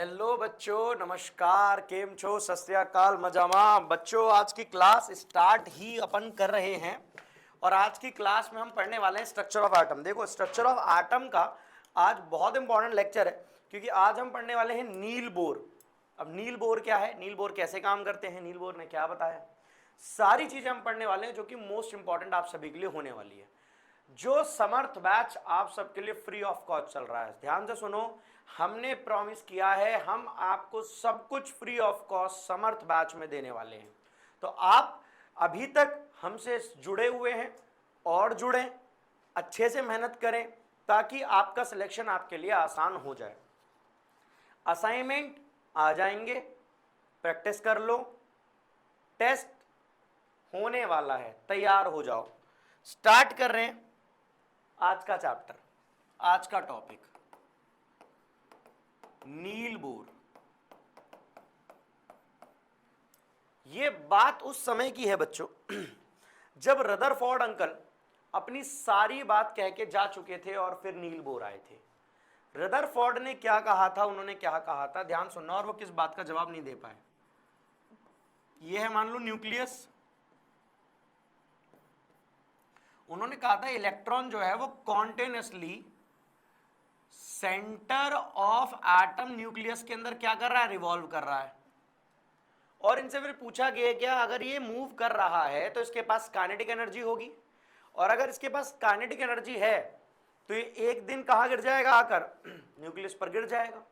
Hello बच्चों, नमस्कार। केम छो, सत श्री अकाल, मजामा। बच्चों, आज की क्लास स्टार्ट ही अपन कर रहे हैं और आज की क्लास में हम पढ़ने वाले हैं स्ट्रक्चर ऑफ एटम। देखो, स्ट्रक्चर ऑफ एटम का आज बहुत इंपॉर्टेंट लेक्चर है क्योंकि आज हम पढ़ने वाले हैं नील बोर। अब नील बोर क्या है, नील बोर कैसे काम करते हैं, नील बोर ने क्या बताया, सारी चीजें हम पढ़ने वाले हैं जो कि मोस्ट इंपॉर्टेंट आप सभी के लिए होने वाली है। जो समर्थ बैच आप सबके लिए फ्री ऑफ कॉस्ट चल रहा है, ध्यान से सुनो। हमने प्रॉमिस किया है हम आपको सब कुछ free of cost Samarth batch में देने वाले हैं। तो आप अभी तक हमसे जुड़े हुए हैं और जुड़ें, अच्छे से मेहनत करें ताकि आपका सिलेक्शन आपके लिए आसान हो जाए। असाइनमेंट आ जाएंगे, प्रैक्टिस कर लो, टेस्ट होने वाला है, तैयार हो जाओ। स्टार्ट कर रहे हैं आज का चैप्टर, आज का टॉपिक नील बोर। ये बात उस समय की है बच्चों जब रदरफोर्ड अंकल अपनी सारी बात कह के जा चुके थे और फिर नील बोर आए थे। रदरफोर्ड ने क्या कहा था, उन्होंने क्या कहा था, ध्यान सुनना, और वो किस बात का जवाब नहीं दे पाए। ये है मान लो न्यूक्लियस। उन्होंने कहा था इलेक्ट्रॉन जो है वो continuously centre of atom nucleus के अंदर क्या कर रहा है, रिवॉल्व कर रहा है। और इनसे फिर पूछा गया क्या, अगर ये मूव कर रहा है तो इसके पास काइनेटिक एनर्जी होगी, और अगर इसके पास काइनेटिक एनर्जी है तो ये एक दिन कहां गिर जाएगा, आकर न्यूक्लियस पर गिर जाएगा।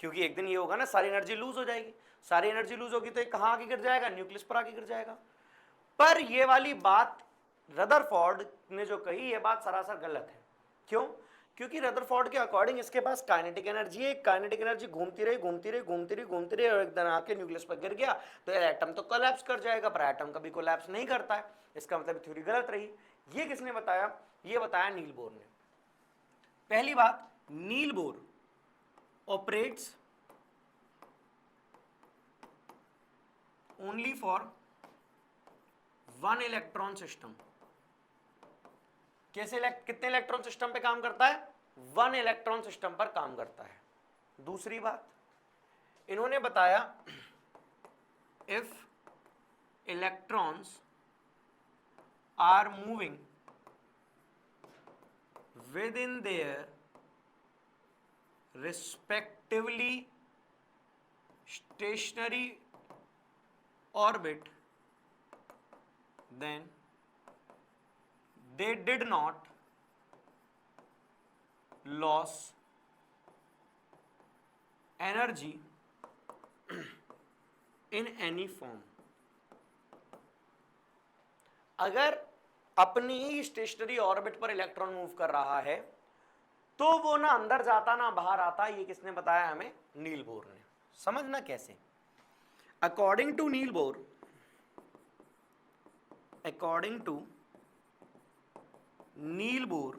क्योंकि एक दिन ये होगा ना, सारी एनर्जी लूज हो जाएगी, सारी एनर्जी लूज होगी तो ये कहां आके गिर जाएगा, न्यूक्लियस पर आके गिर जाएगा। पर ये वाली बात रदरफोर्ड ने जो कही, ये बात सरासर गलत है। क्यों? क्योंकि रदरफोर्ड के अकॉर्डिंग इसके पास काइनेटिक एनर्जी है, काइनेटिक एनर्जी घूमती रही घूमती रही घूमती रही घूमती रही और एक दिन आके न्यूक्लियस पर गिर गया तो एटम तो कोलैप्स कर जाएगा, पर एटम कभी कोलैप्स नहीं करता है। इसका मतलब थ्योरी गलत रही। ये किसने बताया? ये बताया नील बोर ने। पहली बात, Niels Bohr operates only for one electron system. कैसे कितने इलेक्ट्रॉन सिस्टम पे काम करता है? वन इलेक्ट्रॉन सिस्टम पर काम करता है। दूसरी बात इन्होंने बताया, if electrons are moving with in their respectively stationary orbit, then they did not lose energy in any form। अगर अपनी ही स्टेशनरी ऑर्बिट पर इलेक्ट्रॉन मूव कर रहा है तो वो ना अंदर जाता ना बाहर आता। ये किसने बताया हमें? नील बोर ने। समझना कैसे? According to Niels Bohr, according to Niels Bohr,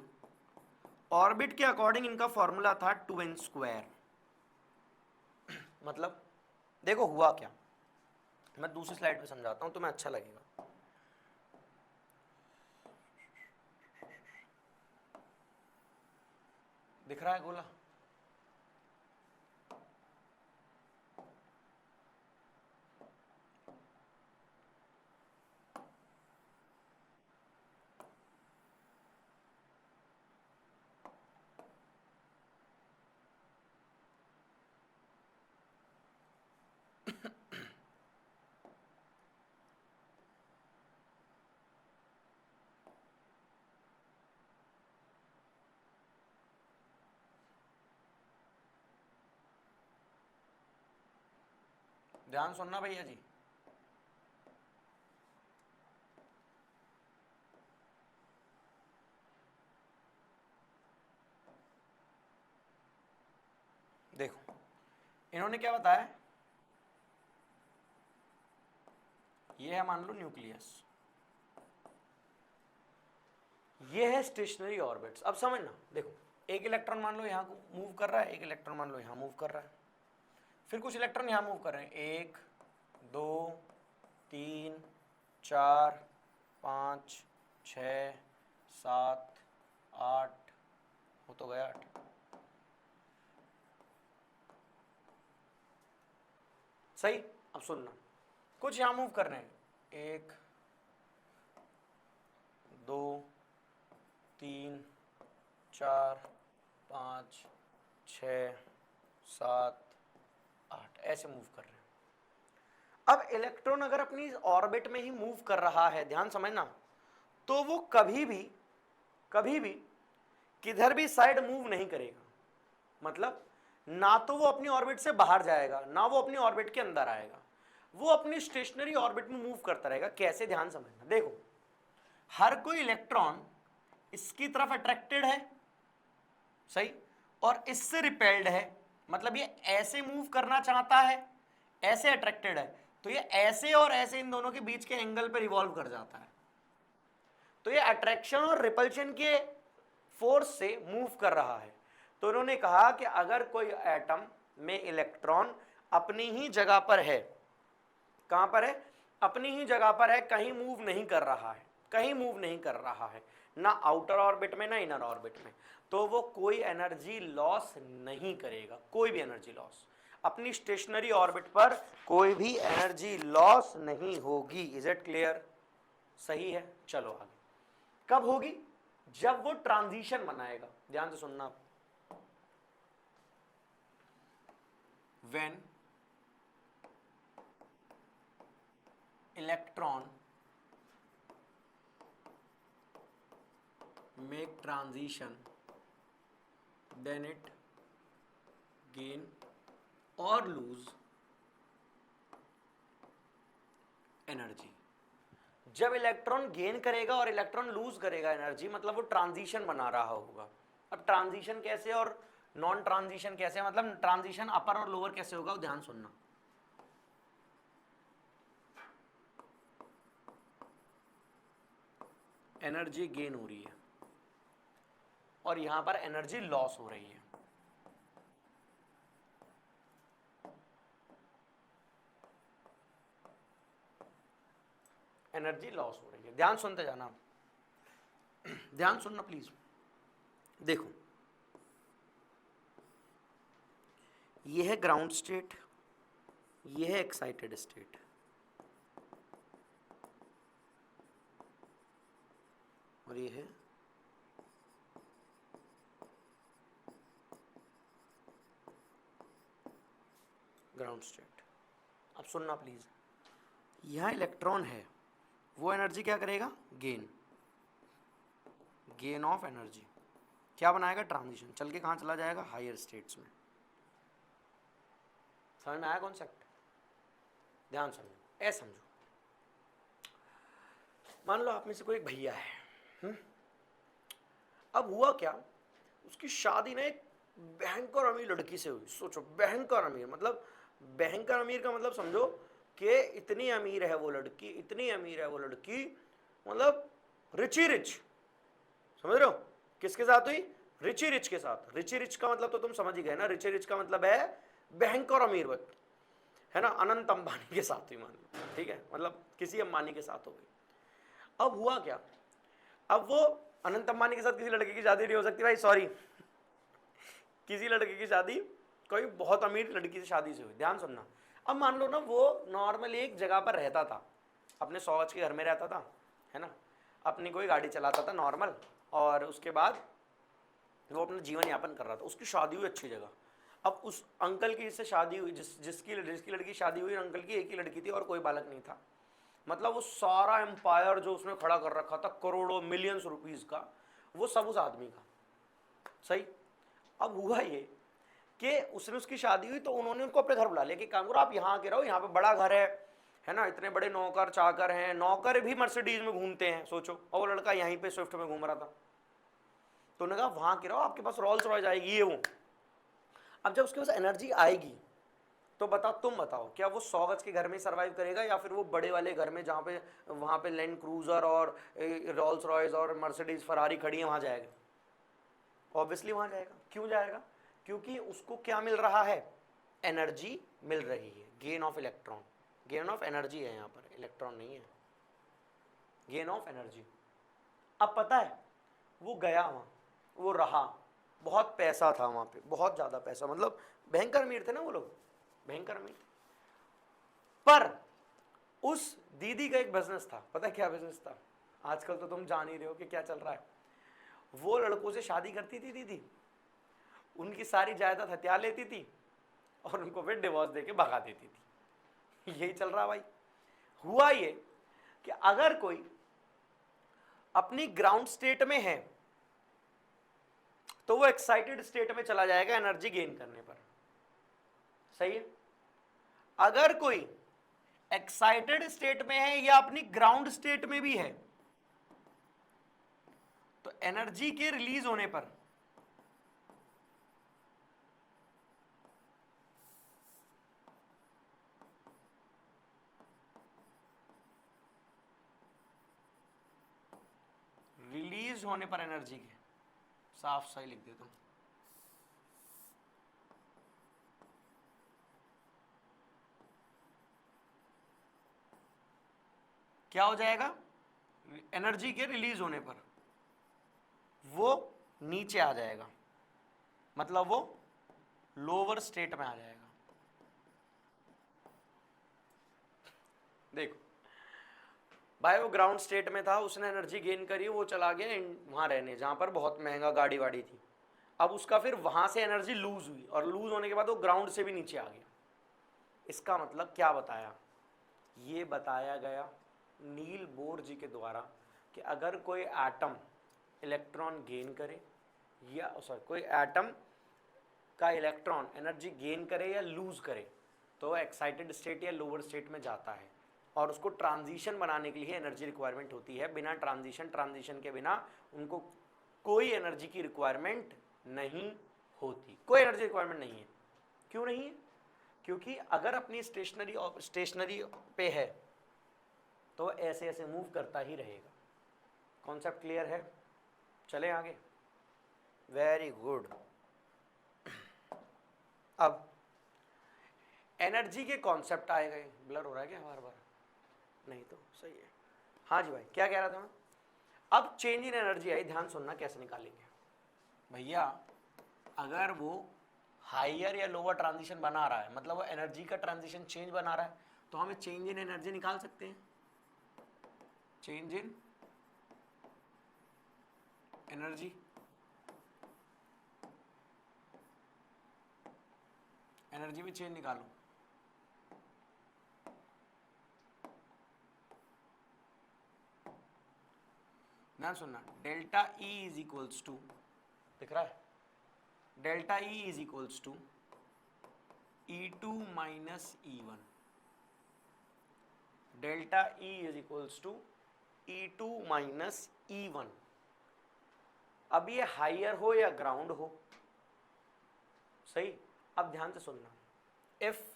orbit के अकॉर्डिंग इनका फॉर्मूला था 2n²। मतलब देखो हुआ क्या, मैं दूसरी स्लाइड पे समझाता हूं तुम्हें अच्छा लगेगा। दिख रहा है गोला? ध्यान सुनना भैया जी। देखो इन्होंने क्या बताया, ये है मान लो न्यूक्लियस, ये है स्टेशनरी ऑर्बिट्स। अब समझना, देखो एक इलेक्ट्रॉन मान लो यहां को मूव कर रहा है, एक इलेक्ट्रॉन मान लो यहां मूव कर रहा है, फिर कुछ इलेक्ट्रॉन यहां मूव कर रहे हैं, 1 2 3 4 5 6 7 8, हो तो गया 8। सही। अब सुनना, कुछ यहां मूव कर रहे हैं, 1 2 3 4 5 6 7 8 ऐसे मूव कर रहे हैं। अब इलेक्ट्रॉन अगर अपनी ऑर्बिट में ही मूव कर रहा है, ध्यान समझना, तो वो कभी भी किधर भी साइड मूव नहीं करेगा। मतलब ना तो वो अपनी ऑर्बिट से बाहर जाएगा, ना वो अपनी ऑर्बिट के अंदर आएगा, वो अपनी स्टेशनरी ऑर्बिट में मूव करता रहेगा। कैसे, ध्यान समझना। देखो, हर कोई इलेक्ट्रॉन इसकी तरफ अट्रैक्टेड है, सही, और इससे रिपेल्ड है। मतलब ये ऐसे मूव करना चाहता है, ऐसे अट्रैक्टेड है, तो ये ऐसे और ऐसे इन दोनों के बीच के एंगल पर रिवॉल्व कर जाता है। तो ये अट्रैक्शन और रिपल्शन के फोर्स से मूव कर रहा है। तो उन्होंने कहा कि अगर कोई एटम में इलेक्ट्रॉन अपनी ही जगह पर है, कहां पर है, अपनी ही जगह पर है, कहीं मूव नहीं कर रहा है, कहीं मूव नहीं कर रहा है, ना आउटर ऑर्बिट में ना इनर ऑर्बिट में, तो वो कोई एनर्जी लॉस नहीं करेगा, कोई भी एनर्जी लॉस अपनी स्टेशनरी ऑर्बिट पर कोई भी एनर्जी लॉस नहीं होगी। Is it clear? सही है। चलो आगे। कब होगी? जब वो ट्रांजिशन बनाएगा। ध्यान से सुनना, when electron make transition then it gain or lose energy. जब इलेक्ट्रॉन गेन करेगा और इलेक्ट्रॉन लूज करेगा एनर्जी, मतलब वो ट्रांजिशन बना रहा होगा। अब ट्रांजिशन कैसे और नॉन ट्रांजिशन कैसे, मतलब ट्रांजिशन अपर और लोअर कैसे होगा, ध्यान सुनना। एनर्जी गेन हो रही है और यहां पर एनर्जी लॉस हो रही है। एनर्जी लॉस हो रही है, ध्यान सुनते जाना, ध्यान सुनना प्लीज। देखो, ये है ग्राउंड स्टेट, ये है एक्साइटेड स्टेट, और ये है ग्राउंड स्टेट। अब सुनना प्लीज, यहां इलेक्ट्रॉन है, वो एनर्जी क्या करेगा, गेन ऑफ एनर्जी। क्या बनाएगा, ट्रांजिशन, चल के कहां चला जाएगा, हायर स्टेट्स में। समझ में आया कॉन्सेप्ट? ध्यान समझो, ऐसे समझो। मान लो आप में से कोई एक भैया है, अब हुआ क्या, उसकी शादी ना एक भयंकर अमीर लड़की से हुई। सोचो, भयंकर अमीर, मतलब भयंकर अमीर का मतलब समझो कि इतनी अमीर है वो लड़की, इतनी अमीर है वो लड़की, मतलब रिच ही रिच। समझ रहे हो? किसके साथ हुई, रिची रिच के साथ। रिची रिच का मतलब तो तुम समझ ही गए ना, रिची रिच का मतलब है भयंकर अमीर व्यक्ति, है ना। अनंत अंबानी के साथ हुई मान लो, ठीक है, मतलब किसी अंबानी के साथ हो गई। अब हुआ क्या, अब वो अनंत अंबानी के साथ किसी लड़के की शादी नहीं हो सकती भाई, सॉरी, किसी लड़के की शादी कोई बहुत अमीर लड़की से शादी से हुई। ध्यान सुनना। अब मान लो ना, वो नॉर्मली एक जगह पर रहता था, अपने सौच के घर में रहता था, है ना, अपनी कोई गाड़ी चलाता था नॉर्मल, और उसके बाद वो अपना जीवन यापन कर रहा था। उसकी शादी हुई अच्छी जगह। अब उस अंकल की जिससे शादी हुई, जिसकी लड़की शादी हुई, अंकल की एक ही लड़की थी और कोई बालक नहीं था। मतलब वो सारा एम्पायर जो उसने खड़ा कर रखा था, करोड़ों मिलियंस रुपीस का, वो सब उस आदमी का। सही। अब हुआ ये कि उसने, उसकी शादी हुई तो उन्होंने उनको अपने घर बुला लिया कि काम करो आप यहाँ आके रहो, यहाँ पे बड़ा घर है ना, इतने बड़े नौकर चाकर हैं, नौकर भी मर्सिडीज में घूमते हैं, सोचो, और वो लड़का यहीं पे स्विफ्ट में घूम रहा था। तो उन्होंने कहा वहां के रहो, आपके पास रोल्स रॉयस आएगी, ये वो। अब जब उसके पास एनर्जी आएगी तो बताओ, तुम बताओ, क्या वो 100 गज के घर में सर्वाइव करेगा, या फिर वो बड़े वाले घर में जहाँ पे वहाँ पे लैंड क्रूजर और रोल्स रॉयस और मर्सिडीज फरारी खड़ी है वहाँ जाएगा? ऑब्वियसली वहाँ जाएगा। क्यों जाएगा? क्योंकि उसको क्या मिल रहा है, एनर्जी मिल रही है, gain of electron, gain of energy है यहाँ पर, इलेक्ट्रॉन नहीं है, गेन ऑफ एनर्जी। अब पता है, वो गया वहाँ, वो रहा, बहुत पैसा था वहाँ पे, बहुत ज़्यादा पैसा, मतलब भयंकर अमीर थे ना वो लोग, भयंकर अमीर। पर उस दीदी का एक बिजनेस था, पता है क्या बिजनेस था? आजकल तो तुम जान ही रहे हो कि क्या चल रहा है। वो लड़कों से शादी करती थी दीदी, उनकी सारी जायदाद हथिया लेती थी और उनको फिर डिवोर्स देके भगा देती थी। यही चल रहा भाई। हुआ ये कि अगर कोई अपनी ग्राउंड स्टेट में है तो वो एक्साइटेड स्टेट में चला जाएगा एनर्जी गेन करने पर, सही है। अगर कोई एक्साइटेड स्टेट में है या अपनी ग्राउंड स्टेट में भी है तो एनर्जी के रिलीज होने पर एनर्जी के, साफ सही लिख देता हूं, क्या हो जाएगा? एनर्जी के रिलीज होने पर वो नीचे आ जाएगा, मतलब वो लोअर स्टेट में आ जाएगा। देखो भाई, वो ग्राउंड स्टेट में था, उसने एनर्जी गेन करी, वो चला गया वहां रहने जहां पर बहुत महंगा गाड़ी वाड़ी थी। अब उसका फिर वहां से एनर्जी लूज हुई और लूज होने के बाद वो ग्राउंड से भी नीचे आ गया। इसका मतलब क्या बताया? ये बताया गया नील बोर जी के द्वारा कि अगर कोई एटम इलेक्ट्रॉन गेन करे या सॉरी कोई एटम का इलेक्ट्रॉन एनर्जी गेन करे या लूज करे तो एक्साइटेड स्टेट या लोअर स्टेट में जाता है और उसको ट्रांजिशन बनाने के लिए एनर्जी रिक्वायरमेंट होती है। बिना ट्रांजिशन के बिना उनको कोई एनर्जी की रिक्वायरमेंट नहीं होती, कोई एनर्जी रिक्वायरमेंट नहीं है। क्यों नहीं है? क्योंकि अगर अपनी स्टेशनरी पे है तो ऐसे ऐसे मूव करता ही रहेगा। कॉन्सेप्ट क्लियर है? चलें आगे। Very good. अब एनर्जी के कॉन्सेप्ट आए गए। ब्लर हो रहा है क्या बार बार? नहीं तो सही है। हाँ जी भाई, क्या कह रहा था मैं? अब चेंज इन एनर्जी आई, ध्यान सुनना कैसे निकालेंगे भैया। अगर वो हायर या लोअर ट्रांजिशन बना रहा है, मतलब वो एनर्जी का ट्रांजिशन चेंज बना रहा है, तो हमें चेंज इन एनर्जी निकाल सकते हैं। चेंज इन एनर्जी, एनर्जी में चेंज निकालो। ध्यान सुनना, delta E is equals to, दिख रहा है? Delta E is equals to E2 minus E1। Delta E is equals to E2 minus E1। अब ये हायर हो या ग्राउंड हो, सही। अब ध्यान से सुनना, इफ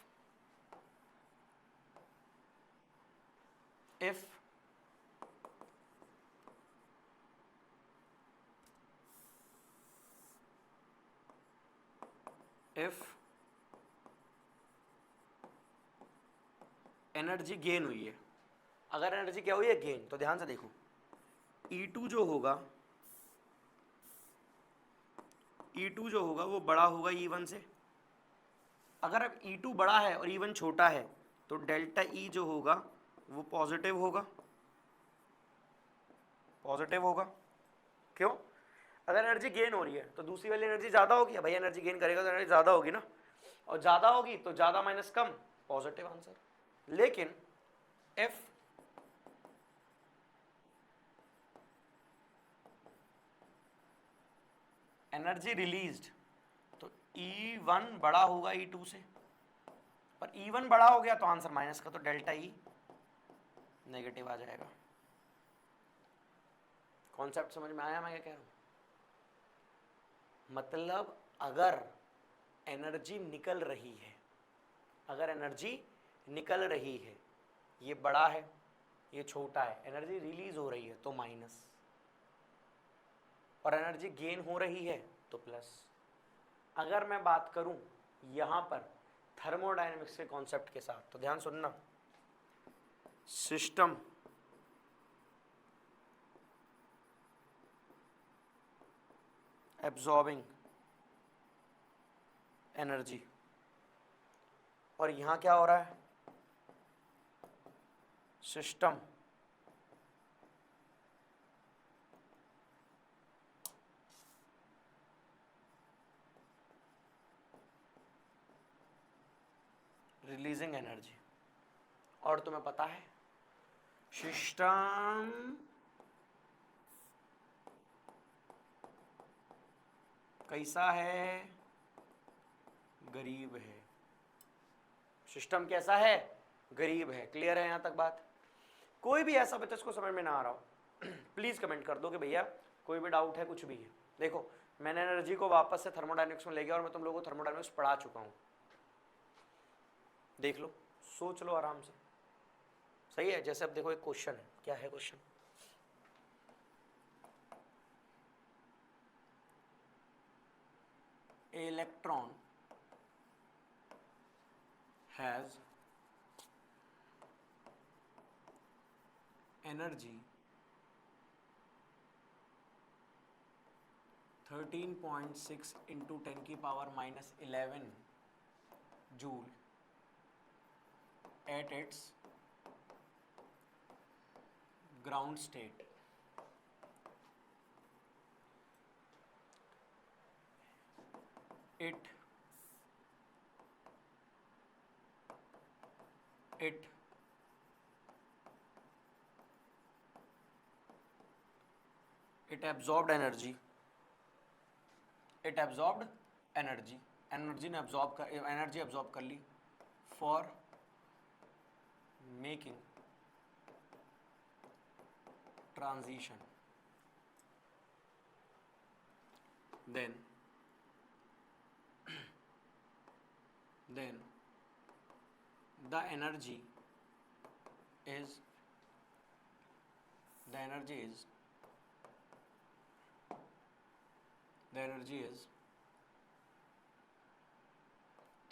एनर्जी गेन हुई है, अगर एनर्जी क्या हुई है? गेन, तो ध्यान से देखो, E2 जो होगा वो बड़ा होगा E1 से। अगर अब E2 बड़ा है और E1 छोटा है तो डेल्टा E जो होगा वो पॉजिटिव होगा। क्यों? अगर एनर्जी गेन हो रही है तो दूसरी वाली एनर्जी ज्यादा होगी। भाई एनर्जी गेन करेगा तो एनर्जी ज्यादा होगी ना, और ज्यादा होगी तो ज्यादा माइनस कम, पॉजिटिव आंसर। लेकिन इफ एनर्जी रिलीज्ड तो E1 बड़ा होगा E2 से, पर E1 बड़ा हो गया तो आंसर माइनस का, तो डेल्टा E नेगेटिव आ जाएगा। कॉन्सेप्ट समझ में आया मैं क्या कह रहा हूं? मतलब अगर एनर्जी निकल रही है, ये बड़ा है ये छोटा है, एनर्जी रिलीज हो रही है तो माइनस, और एनर्जी गेन हो रही है तो प्लस। अगर मैं बात करूं यहां पर थर्मोडायनेमिक्स के कॉन्सेप्ट के साथ, तो ध्यान सुनना, सिस्टम एब्जॉर्बिंग एनर्जी, और यहां क्या हो रहा है? System releasing energy. और तुम्हें पता है सिस्टम कैसा है? गरीब है। सिस्टम कैसा है? गरीब है। क्लियर है यहां तक बात? कोई भी ऐसा बच्चा जिसको समझ में ना आ रहा हो प्लीज कमेंट कर दो कि भैया कोई भी डाउट है, कुछ भी है। देखो मैंने एनर्जी को वापस से थर्मोडायनेमिक्स में ले गया और मैं तुम लोगों को थर्मोडायनेमिक्स पढ़ा चुका हूं। देख लो, सोच लो आराम से। सही है? जैसे अब देखो एक क्वेश्चन है, क्या है question? Electron has energy 13.6 into 10 की power -11 joule at its ground state. It absorbed energy. It absorbed energy. Energy ने एनर्जी एब्जॉर्ब कर ली for making transition. then the energy is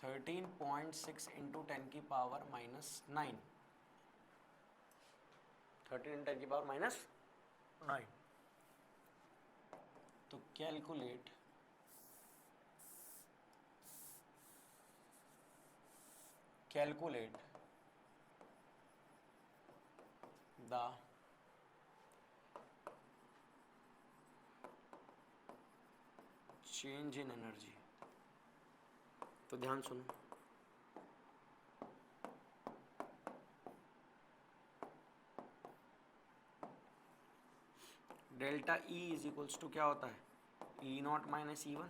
13.6 into 10 की पावर -9। 13 into 10 की power -9। तो calculate the change in energy. तो ध्यान सुनो, delta E is equals to क्या होता है? E not minus E one,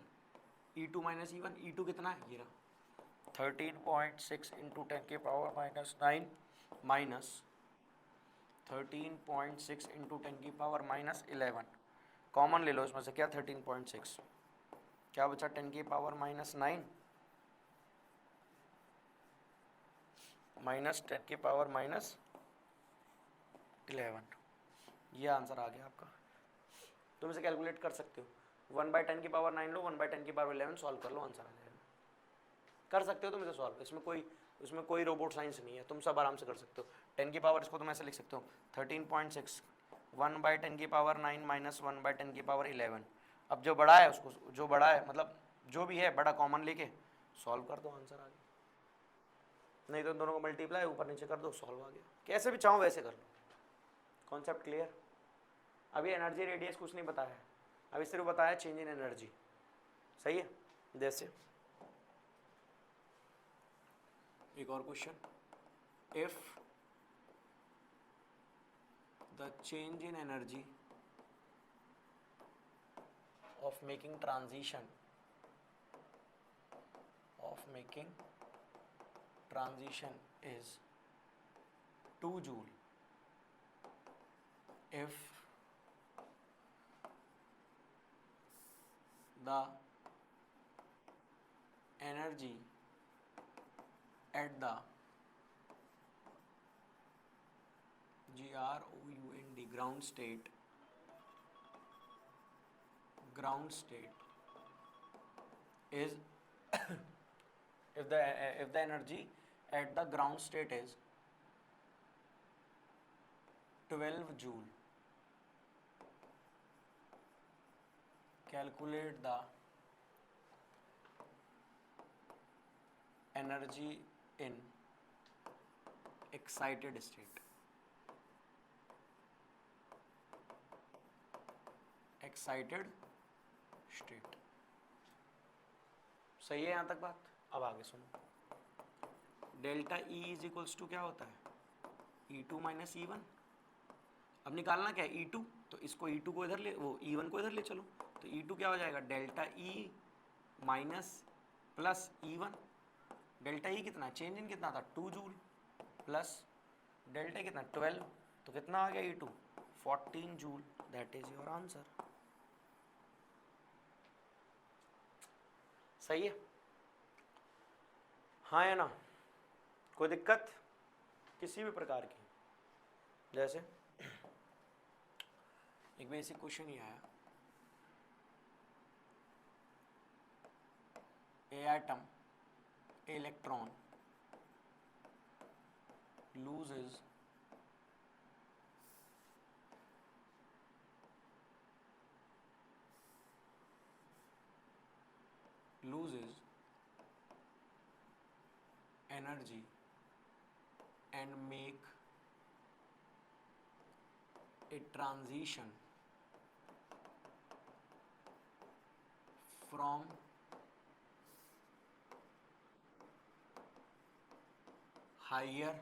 E two minus E one. E two कितना है? ये रहा 13.6 इंटू 10 की पावर -9 माइनस 13.6 इंटू 10 की पावर -11। कॉमन ले लो इसमें से, क्या 13.6 क्या बचा? 10 की पावर -9 माइनस 10 की पावर -11। ये आंसर आ गया आपका। तुम इसे कैलकुलेट कर सकते हो। 1/10 की पावर 9 लो, 1/10 की पावर 11 सॉल्व कर लो, आंसर आ जाएगा। कर सकते हो तुम इसे सॉल्व। इसमें कोई रोबोट साइंस नहीं है, तुम सब आराम से कर सकते हो। 10 की पावर, इसको तुम ऐसे लिख सकते हो 13.6 1/10 की पावर 9 माइनस 1/10 की पावर 11। अब जो बड़ा है उसको, जो बड़ा है मतलब जो भी है बड़ा कॉमन लेके सॉल्व कर दो, आंसर आ गया। नहीं तो दोनों को मल्टीप्लाई ऊपर नीचे कर दो, सॉल्व आ गया। कैसे भी चाहो वैसे कर लो। Concept clear? अभी एनर्जी रेडियस कुछ नहीं बताया है, अभी सिर्फ बताया चेंज इन एनर्जी। सही है? जैसे एक और question, if the change in energy of making transition is 2 joule, if the energy at the ground state is if the energy at the ground state is 12 joule, calculate the energy in excited state। Excited state. सही है यहां तक बात? अब आगे सुनो, delta E is equals to क्या होता है, E2 माइनस E1। अब निकालना क्या है E2, तो इसको E2 को इधर ले, वो E1 को इधर ले चलो, तो E2 क्या हो जाएगा, delta E minus plus E1। Delta E कितना, चेंज इन कितना था 2 जूल, प्लस डेल्टा कितना 12, तो कितना आ गया E2 14 joule. That is your answer. सही है? हाँ या ना? कोई दिक्कत किसी भी प्रकार की? जैसे एक बेसिक क्वेश्चन ही आया, A atom electron loses energy and make a transition from higher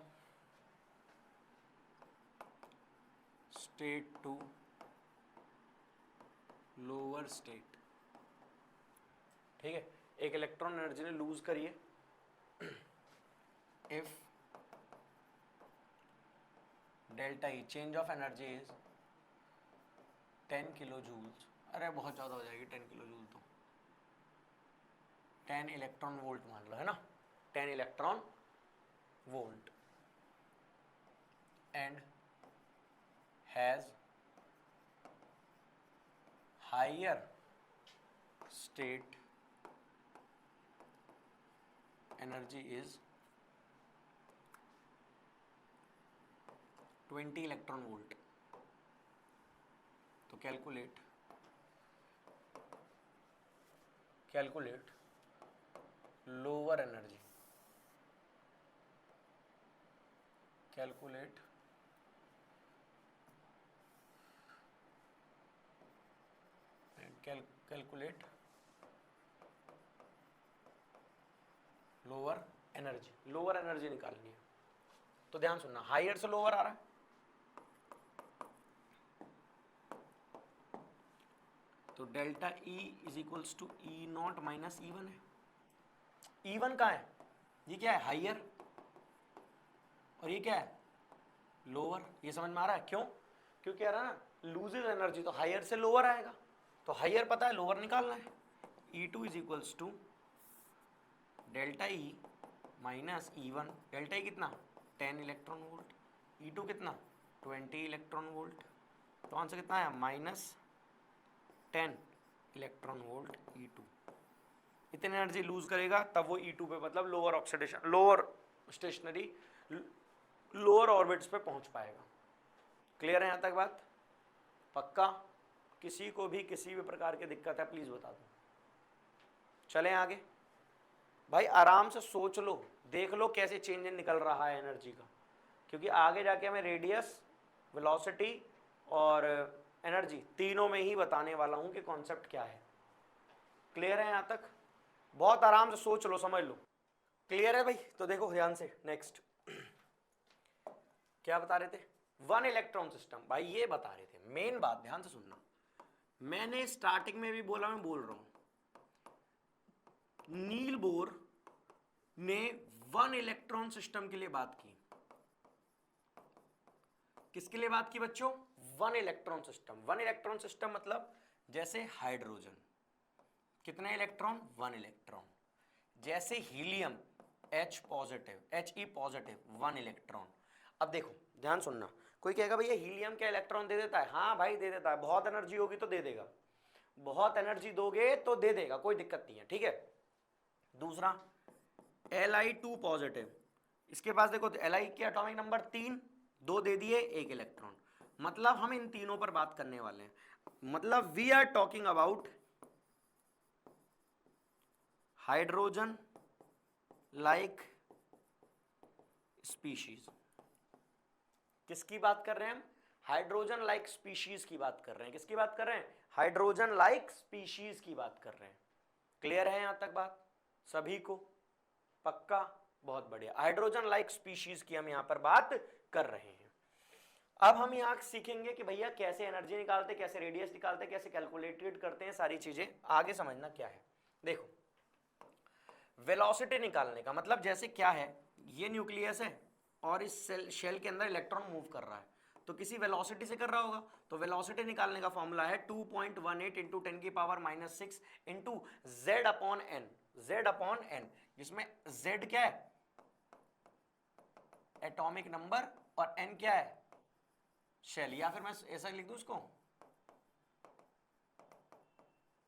state to lower state। ठीक है, एक इलेक्ट्रॉन एनर्जी ने लूज करी है, if delta E change of energy is 10 kilo joules, अरे बहुत ज़्यादा हो जाएगी 10 किलो जूल, तो 10 इलेक्ट्रॉन वोल्ट मान लो, है ना, 10 electron volt, and has higher state energy is 20 electron volt. तो calculate lower energy, calculate lower energy निकालनी है। तो ध्यान सुनना, हायर से लोअर आ रहा है, तो delta E is equals to E0 minus E1 है। E1 कहाँ है, ये क्या है, हायर, और ये क्या है, लोअर। ये समझ में आ रहा है क्यों? क्योंकि कह रहा है ना लूजेज एनर्जी, तो हायर से लोअर आएगा, तो हायर पता है, लोअर निकालना है। E2 is equals to delta E minus E1। Delta E कितना 10 इलेक्ट्रॉन वोल्ट, E2 कितना 20 इलेक्ट्रॉन वोल्ट, तो आंसर कितना है माइनस 10 इलेक्ट्रॉन वोल्ट E2। इतनी एनर्जी लूज करेगा तब वो E2 पे, मतलब lower oxidation, lower stationary, lower orbits पे पहुंच पाएगा। क्लियर है यहां तक बात? पक्का? किसी को भी किसी भी प्रकार की दिक्कत है प्लीज बता दो। चलें आगे भाई, आराम से सोच लो, देख लो कैसे चेंज निकल रहा है एनर्जी का, क्योंकि आगे जाके हमें रेडियस, वेलोसिटी और एनर्जी तीनों में ही बताने वाला हूं कि कॉन्सेप्ट क्या है। क्लियर है यहां तक? बहुत आराम से सोच लो, समझ लो। क्लियर है भाई? तो देखो ध्यान से, नेक्स्ट क्या बता रहे थे, वन इलेक्ट्रॉन सिस्टम। भाई ये बता रहे थे, मेन बात ध्यान से सुनना, मैंने स्टार्टिंग में भी बोला, मैं बोल रहा हूं, नील बोर ने वन इलेक्ट्रॉन सिस्टम के लिए बात की। किसके लिए बात की बच्चों? One electron system. One electron system मतलब जैसे हाइड्रोजन, कितने इलेक्ट्रॉन, वन इलेक्ट्रॉन। जैसे helium H positive, He positive, one electron. अब देखो ध्यान सुनना, कोई कहेगा भैया हीलियम क्या इलेक्ट्रॉन दे देता है? हाँ भाई दे देता है, बहुत एनर्जी होगी तो दे देगा, बहुत एनर्जी दोगे तो दे देगा, कोई दिक्कत नहीं है, ठीक है। दूसरा Li2 पॉजिटिव, इसके पास देखो Li के एटॉमिक नंबर 3, 2 दे दिए, 1 इलेक्ट्रॉन। मतलब हम इन तीनों पर बात करने वाले हैं, मतलब we are talking about hydrogen like species. किसकी बात कर रहे हैं हम? हाइड्रोजन लाइक स्पीशीज की बात कर रहे हैं। किसकी बात कर रहे हैं? हाइड्रोजन लाइक स्पीशीज की बात कर रहे हैं। क्लियर है यहां तक बात सभी को? पक्का? बहुत बढ़िया। हाइड्रोजन लाइक स्पीशीज की हम यहां पर बात कर रहे हैं। अब हम यहां सीखेंगे कि भैया कैसे एनर्जी निकालते, कैसे रेडियस निकालते, कैसे कैलकुलेटेड करते हैं, सारी चीजें आगे समझना क्या है। देखो, वेलोसिटी निकालने का मतलब जैसे क्या है, ये न्यूक्लियस है और इस शेल के अंदर इलेक्ट्रॉन मूव कर रहा है, तो किसी वेलोसिटी से कर रहा होगा। तो वेलोसिटी निकालने का फॉर्मूला है 2.18 इंटू 10 की power -6 into Z upon N. Z upon N, जिसमें जेड क्या है? एटॉमिक नंबर, और एन क्या है? शेल। या फिर मैं ऐसा लिख दूं इसको,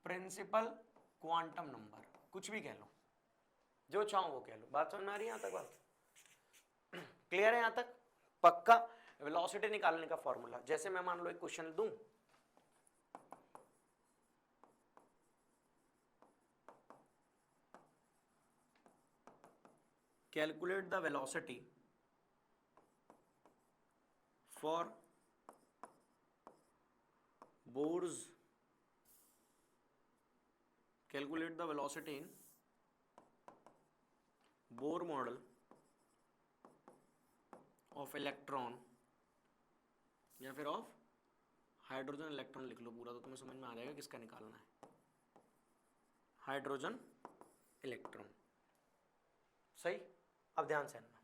प्रिंसिपल क्वांटम नंबर, कुछ भी कह लो, जो चाहो वो कह लो। बात समझ में आ रही है यहां तक? बात क्लियर है यहां तक? पक्का? वेलोसिटी निकालने का फॉर्मूला, जैसे मैं मान लो एक क्वेश्चन दूं, calculate the velocity for Bohr's, calculate the velocity in Bohr model of electron, या फिर ऑफ हाइड्रोजन इलेक्ट्रॉन लिख लो पूरा, तो तुम्हें समझ में आ जाएगा किसका निकालना है। Hydrogen electron. सही? अब ध्यान से सुनना,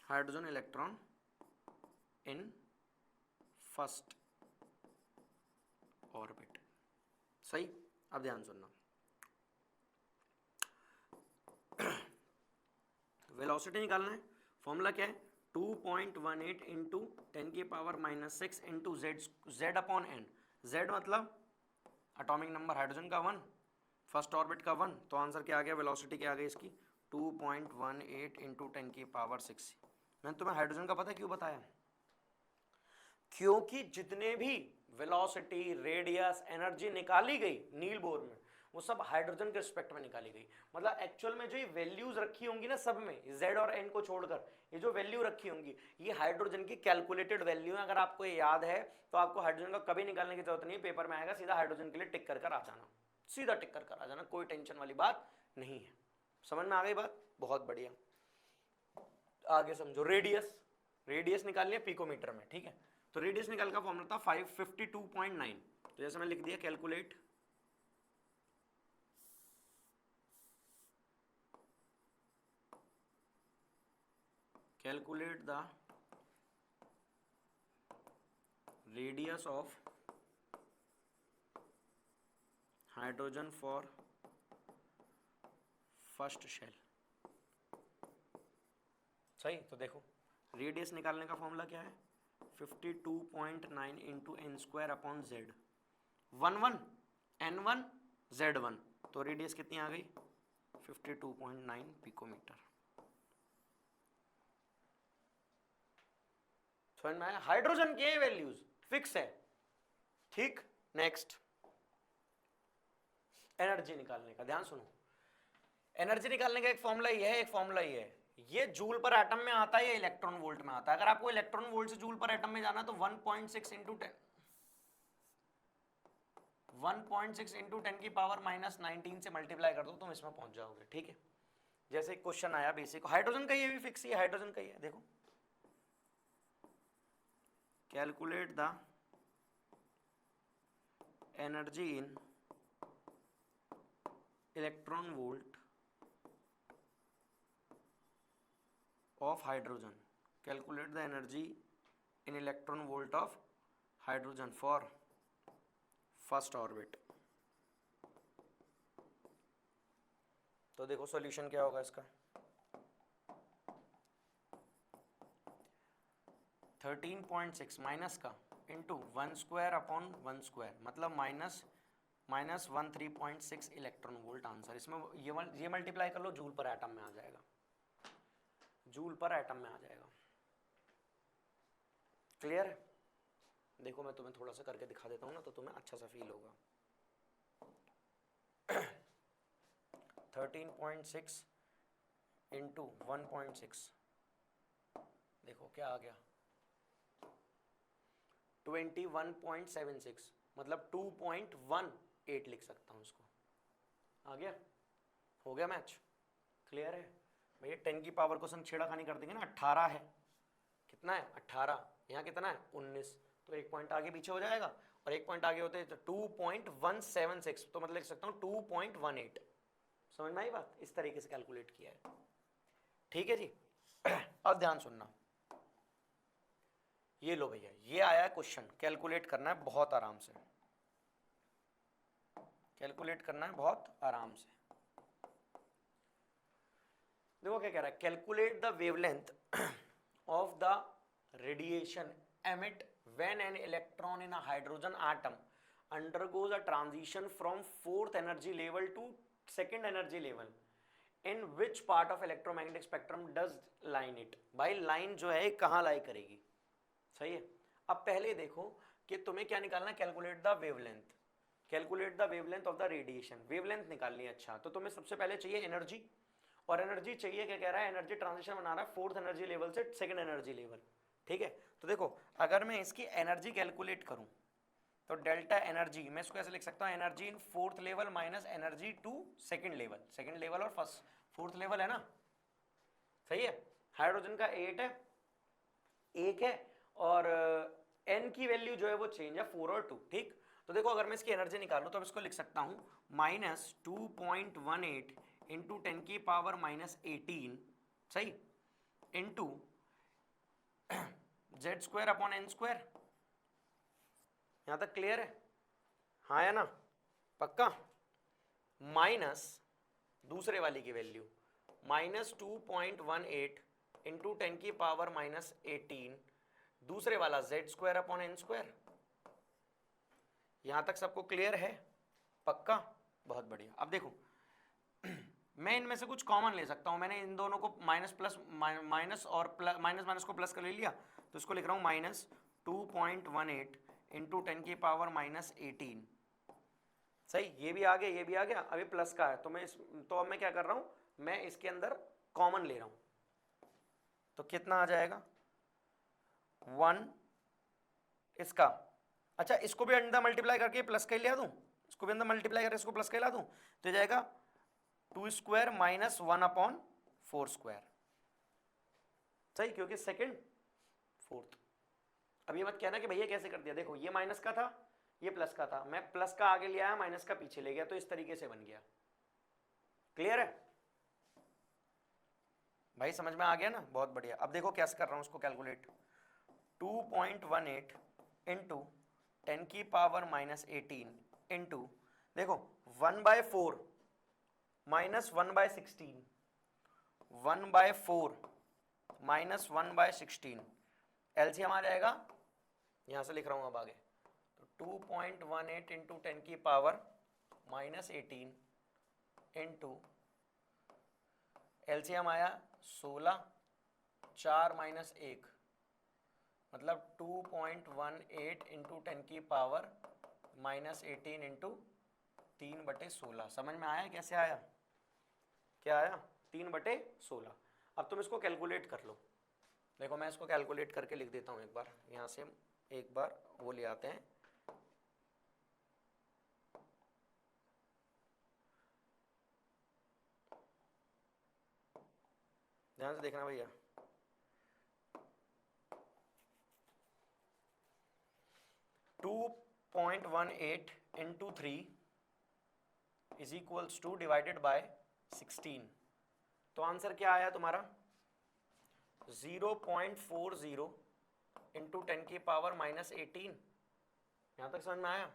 hydrogen electron in first orbit. सही? अब ध्यान सुनना, वेलोसिटी निकालना है, फॉर्मूला क्या है? 2.18 इंटू 10 की power -6 into Z upon N. Z मतलब एटॉमिक नंबर हाइड्रोजन का 1, फर्स्ट ऑर्बिट का 1, तो आंसर क्या आ गया? वेलोसिटी क्या आ गई इसकी? 2.18 इंटू 10 की पावर 6। मैंने तुम्हें हाइड्रोजन का पता क्यों बताया? क्योंकि जितने भी वेलोसिटी, रेडियस, एनर्जी निकाली गई नील बोर में, वो सब हाइड्रोजन के रिस्पेक्ट में निकाली गई। मतलब एक्चुअल में जो ये वैल्यूज रखी होंगी ना सब में, जेड और एन को छोड़कर, ये जो वैल्यू रखी होंगी ये हाइड्रोजन की कैलकुलेटेड वैल्यू है। अगर आपको ये याद है तो आपको हाइड्रोजन का कभी निकालने की जरूरत नहीं है, पेपर में आएगा, सीधा हाइड्रोजन के लिए टिक कर आ जाना, सीधा टिक कर आ जाना, कोई टेंशन वाली बात नहीं है। समझ में आ गई बात? बहुत बढ़िया। आगे समझो, रेडियस, रेडियस निकालनी है पिकोमीटर में, ठीक है? तो रेडियस निकाल का फॉर्मूला था 552.9। तो जैसे मैं लिख दिया, calculate the radius of hydrogen for first shell. सही? तो देखो, रेडियस निकालने का फॉर्मूला क्या है? 52.9 into N square upon Z. 1 N1 Z1, तो रेडियस कितनी आ गई? 52.9 पिकोमीटर। समझ में आया? हाइड्रोजन के वैल्यूज फिक्स है, ठीक? नेक्स्ट, एनर्जी निकालने का ध्यान सुनो। एनर्जी निकालने का एक फॉर्मूला ये है, एक फॉर्मूला ये है। ये जूल पर एटम में आता है या इलेक्ट्रॉन वोल्ट में आता है? अगर आपको इलेक्ट्रॉन वोल्ट से जूल पर एटम में जाना तो 1.6 इंटू 10 की पावर -19 से मल्टीप्लाई कर दो, तुम इसमें पहुंच जाओगे, ठीक है? जैसे क्वेश्चन आया बेसिक, हाइड्रोजन का ये भी फिक्स ही है, हाइड्रोजन का ही है। देखो, calculate the energy in electron volt of hydrogen, calculate the energy in electron volt of hydrogen for first orbit। तो देखो सॉल्यूशन क्या होगा इसका, 13.6 माइनस का इंटू 1 स्क्वायर अपॉन 1 स्क्वायर, मतलब -13.6 इलेक्ट्रॉन वोल्ट आंसर। इसमें ये मल्टीप्लाई कर लो, जूल पर एटम में आ जाएगा, जूल पर एटम में आ जाएगा। क्लियर है? देखो मैं तुम्हें थोड़ा सा करके दिखा देता हूँ ना, तो तुम्हें अच्छा सा फील होगा। 13.6 इंटू 1.6 देखो क्या आ गया 21.76, मतलब 2.18 लिख सकता हूँ इसको। आ गया, हो गया मैच, क्लियर है भैया। 10 की पावर को छेड़ाखानी कर देंगे ना, 18 है, कितना है 18, यहाँ कितना है 19, तो एक पॉइंट आगे पीछे हो जाएगा, और एक पॉइंट आगे होते तो 2.176, तो मतलब लिख सकता हूँ 2.18। समझ में आई बात, इस तरीके से कैलकुलेट किया है, ठीक है जी। अब ध्यान सुनना, ये लो भैया, ये आया है क्वेश्चन, कैलकुलेट करना है बहुत आराम से, कैलकुलेट करना है बहुत आराम से। देखो क्या कह रहा है, calculate the wavelength of the radiation emit when an electron in a hydrogen atom undergoes a transition from fourth energy level to second energy level, in which part of electromagnetic spectrum does line it। भाई line जो है कहाँ लाई करेगी, सही है। अब पहले देखो कि तुम्हें क्या निकालना है, calculate the wavelength, calculate the wavelength of the radiation, wavelength निकालनी है। अच्छा, तो तुम्हें सबसे पहले चाहिए एनर्जी, और एनर्जी चाहिए, क्या कह रहा है, एनर्जी ट्रांजिशन बना रहा है फोर्थ एनर्जी लेवल से सेकंड एनर्जी लेवल, ठीक है। तो देखो अगर मैं इसकी एनर्जी कैलकुलेट करूं तो डेल्टा एनर्जी मैं इसको ऐसे लिख सकता हूं, energy in fourth level minus energy to second level, second level और फर्स्ट फोर्थ लेवल है ना, सही है। हाइड्रोजन का 8 है, 1 है, और एन की वैल्यू जो है वो चेंज है 4 और 2, ठीक। तो देखो अगर मैं इसकी एनर्जी निकालूं तो अब इसको लिख सकता हूं -2.18 इंटू 10 की पावर -18, सही, into Z square upon N square. यहां तक क्लियर है, हाँ या ना, पक्का। माइनस दूसरे वाली की वैल्यू -2.18 इंटू 10 की पावर -18, दूसरे वाला Z square upon N square. यहां तक सबको क्लियर है, पक्का, बहुत बढ़िया। अब देखो मैं इनमें से कुछ कॉमन ले सकता हूं, मैंने इन दोनों को माइनस प्लस माइनस और प्लस, माइनस माइनस को प्लस कर ले लिया, तो इसको लिख रहा हूं -2.18 इंटू 10 की पावर -18, सही। ये भी आ गया, ये भी आ गया, अभी प्लस का है, तो अब मैं क्या कर रहा हूं, मैं इसके अंदर कॉमन ले रहा हूं, तो कितना आ जाएगा 1 इसका। अच्छा, इसको भी अंदर मल्टीप्लाई करके प्लस का ही ले दूं, इसको भी अंदर मल्टीप्लाई करके इसको प्लस का ला दूं, तो जाएगा 2 स्क्वायर माइनस 1 अपॉन 4 स्क्वायर, सही, क्योंकि सेकंड फोर्थ। अब ये मत कहना कि भैया कैसे कर दिया, देखो ये माइनस का था, ये प्लस का था, मैं प्लस का आगे ले आया, माइनस का पीछे ले गया, तो इस तरीके से बन गया, क्लियर है भाई, समझ में आ गया ना, बहुत बढ़िया। अब देखो कैसे कर रहा हूं उसको कैलकुलेट, 2.18 इंटू 10 की पावर -18 इंटू, देखो 1/4 माइनस 1/16, 1/4 माइनस 1/16, एलसीएम आ जाएगा, यहां से लिख रहा हूं अब आगे, तो 2.18 इंटू 10 की पावर -18 इंटू एलसीएम आया 16, 4 माइनस 1, मतलब 2.18 इंटू 10 की पावर -18 इंटू 3/16। समझ में आया कैसे आया, क्या आया 3/16। अब तुम इसको कैलकुलेट कर लो, देखो मैं इसको कैलकुलेट करके लिख देता हूं एक बार, यहां से एक बार वो ले आते हैं, ध्यान से देखना भैया, 2.18 into 3 is equals two divided by 16, तो आंसर क्या आया तुम्हारा 0.40 इंटू 10 की पावर -18। यहां तक समझ में आया,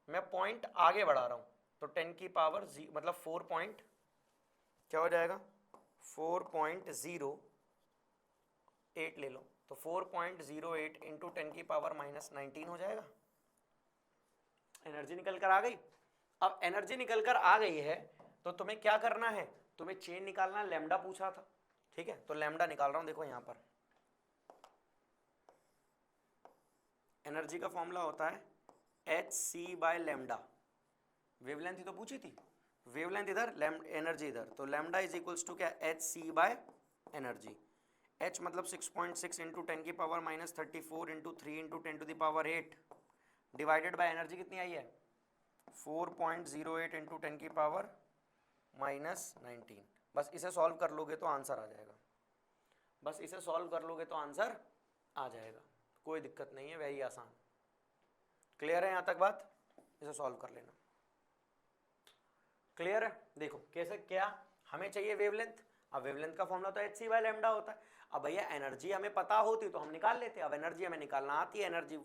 मैं पॉइंट आगे बढ़ा रहा हूं, तो 10 की पावर मतलब 4 पॉइंट क्या हो जाएगा 4.08 ले लो, तो 4.08 इंटू 10 की पावर -19 हो जाएगा। एनर्जी निकल कर आ गई। अब एनर्जी निकल कर आ गई है तो तुम्हें क्या करना है, तुम्हें चेन निकालना, लैम्डा पूछा था, ठीक है, तो लैम्डा निकाल रहा हूं, देखो यहां पर एनर्जी का फॉर्मूला होता है hc/लैम्डा, वेवलेंथ ही तो पूछी थी, वेवलेंथ इधर, एनर्जी इधर, तो लैम्डा इज इक्वल्स टू क्या hc/एनर्जी h मतलब 6.6 इंटू 10 की power minus 34 into 3 into 10 to the power 8 divided by energy कितनी आई है 4.08 इंटू 10 की पावर माइनस 19। बस इसे सॉल्व कर लोगे तो आंसर आ जाएगा, बस इसे सॉल्व कर लोगे तो आंसर आ जाएगा, कोई दिक्कत नहीं है, वही आसान। क्लियर है यहाँ तक बात? इसे सॉल्व कर लेना। क्लियर है? देखो कैसे, क्या हमें चाहिए वेवलेंथ, अब वेवलेंथ का फॉर्मूला तो hc बाय लैम्डा होता है। अब भैया एनर्जी हमें पता होती तो हम निकाल लेते, अब एनर्जी हमें निकालना आती है। Energy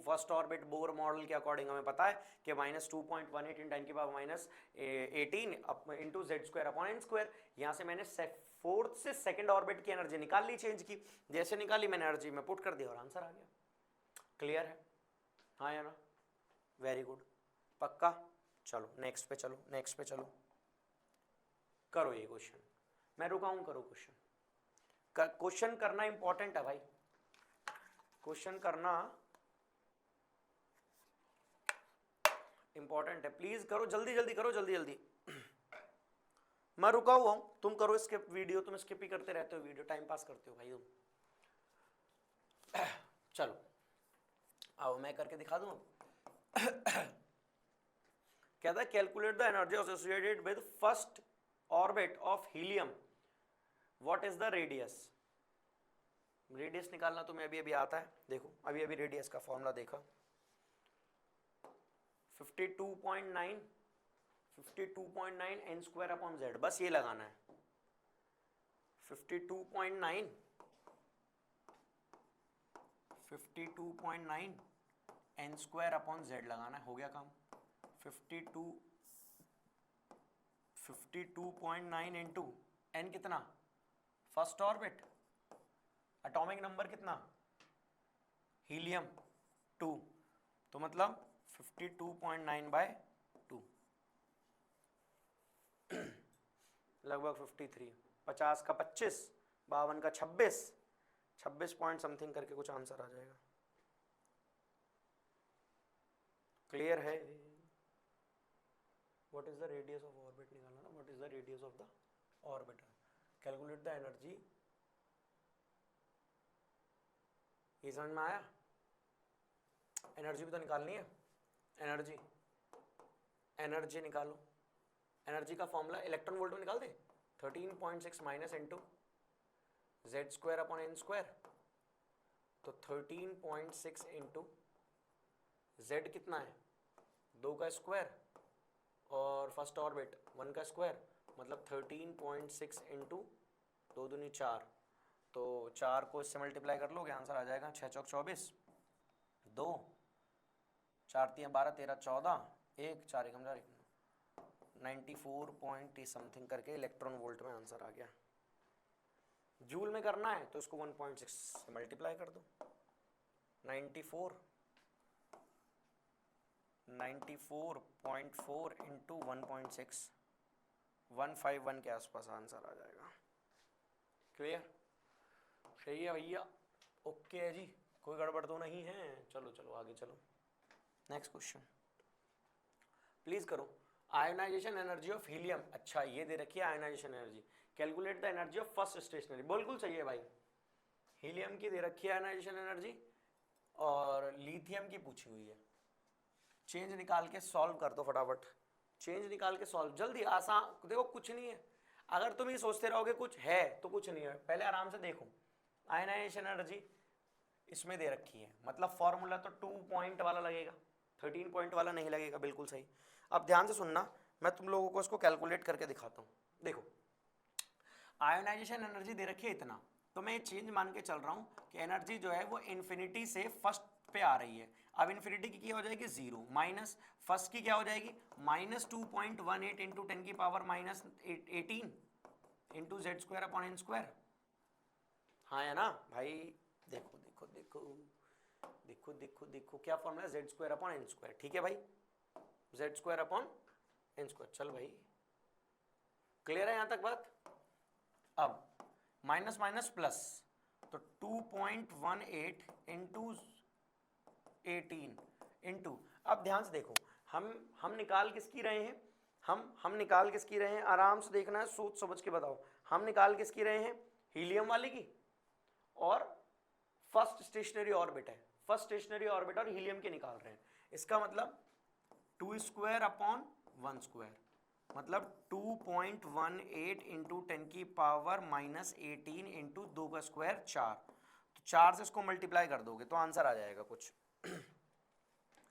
first orbit Bohr model के अकॉर्डिंग हमें पता है कि माइनस 2.18 इन 10 की power minus 18 into Z square upon N square. यहाँ से मैंने फोर्थ से सेकंड ऑर्बिट की एनर्जी निकाल ली, चेंज की, जैसे निकाली मैंने एनर्जी में पुट कर दिया और आंसर आ गया। क्लियर है? हाँ या ना? वेरी गुड, पक्का। चलो नेक्स्ट पे चलो, नेक्स्ट पे चलो, करो ये क्वेश्चन, मैं रुका हूं, करो क्वेश्चन। क्वेश्चन करना इंपॉर्टेंट है भाई, क्वेश्चन करना इंपॉर्टेंट है, प्लीज करो, जल्दी जल्दी करो, जल्दी जल्दी। मैं रुका हुआ हूं, तुम करो स्किप वीडियो, तुम स्किप ही करते रहते हो वीडियो, टाइम पास करते हो भाई तुम। चलो आओ मैं करके दिखा दूं। कहता है calculate the energy associated with first orbit of helium, what is the radius. Radius निकालना तुम्हें अभी अभी आता है, देखो अभी अभी रेडियस का फॉर्मूला देखा, 52.9 एन स्क्वायर अपॉन जेड, बस ये लगाना है 52.9 एन स्क्वायर अपॉन जेड लगाना है, हो गया काम। 52.9 इंटू एन कितना, फर्स्ट ऑर्बिट, एटॉमिक नंबर कितना, हीलियम 2, तो मतलब 52.9 बाय 2 लगभग 53, 50 का 25, 52 का 26 पॉइंट समथिंग करके कुछ आंसर आ जाएगा। क्लियर है? What is the radius of orbit निकालना ना, what is the radius of the orbit, calculate the energy, ये समझ में आया? एनर्जी भी तो निकालनी है, एनर्जी, एनर्जी निकालो। एनर्जी का फॉर्मूला इलेक्ट्रॉन वोल्ट में निकाल दे, 13.6 minus into Z square upon N square, तो 13.6 इंटू जेड कितना है 2 का स्क्वायर और फर्स्ट ऑर्बिट 1 का स्क्वायर, मतलब 13.6 इंटू 2 दूनी 4, तो 4 को इससे मल्टीप्लाई कर लोगे आंसर आ जाएगा 6 चौक 24, 2 4 3 12 13 14, 1 4 1 94 पॉइंट समथिंग करके इलेक्ट्रॉन वोल्ट में आंसर आ गया। जूल में करना है तो इसको 1.6 से मल्टीप्लाई कर दो, 94.4 इंटू 1.6, 151 के आसपास आंसर आ जाएगा। क्लियर? सही है भैया, ओके है जी, कोई गड़बड़ तो नहीं है। चलो चलो आगे चलो, नेक्स्ट क्वेश्चन प्लीज करो। आयोनाइजेशन एनर्जी ऑफ हीलियम, अच्छा ये दे रखी है ionisation energy, calculate the energy of first stationary, बिल्कुल सही है भाई, हीलियम की दे रखी है आयोनाइजेशन एनर्जी और लिथियम की पूछी हुई है। चेंज निकाल के सॉल्व कर दो फटाफट, चेंज निकाल के सॉल्व, जल्दी आसान, देखो कुछ नहीं है, अगर तुम ये सोचते रहोगे कुछ है तो कुछ नहीं है, पहले आराम से देखो। आयोनाइजेशन एनर्जी इसमें दे रखी है, मतलब फॉर्मूला तो 2 पॉइंट वाला लगेगा, 13 पॉइंट वाला नहीं लगेगा, बिल्कुल सही। अब ध्यान से सुनना, मैं तुम लोगों को इसको कैलकुलेट करके दिखाता हूँ। देखो आयोनाइजेशन एनर्जी दे रखी है इतना, तो मैं ये चेंज मान के चल रहा हूँ कि एनर्जी जो है वो इन्फिनिटी से फर्स्ट पे आ रही है। अब इन्फिनिटी की क्या हो जाएगी 0, माइनस फर्स्ट की क्या हो जाएगी -2.18 इंटू 10 की power minus 18 into Z square upon N square. हाँ है ना भाई? देखो देखो देखो देखो देखो देखो क्या फॉर्मूला है, Z square upon N square, ठीक है भाई, Z square upon N square. चल भाई क्लियर है यहाँ तक बात? अब माइनस माइनस प्लस, तो 2.18 इंटू 18 इंटू, अब ध्यान से देखो, हम निकाल किसकी रहे हैं, हम निकाल किसकी रहे हैं, आराम से देखना है, सोच समझ के बताओ, हम निकाल किसकी रहे हैं, हीलियम वाले की। और फर्स्ट स्टेशनरी ऑर्बिट है, फर्स्ट स्टेशनरी ऑर्बिट और हीलियम के निकाल रहे हैं। इसका मतलब 2 स्क्वायर अपॉन 1 स्क्वायर, मतलब 2.18 इंटू 10 की पावर माइनस 18 इंटू 2 का स्क्वायर 4। तो 4 से इसको मल्टीप्लाई कर दोगे तो आंसर आ जाएगा कुछ।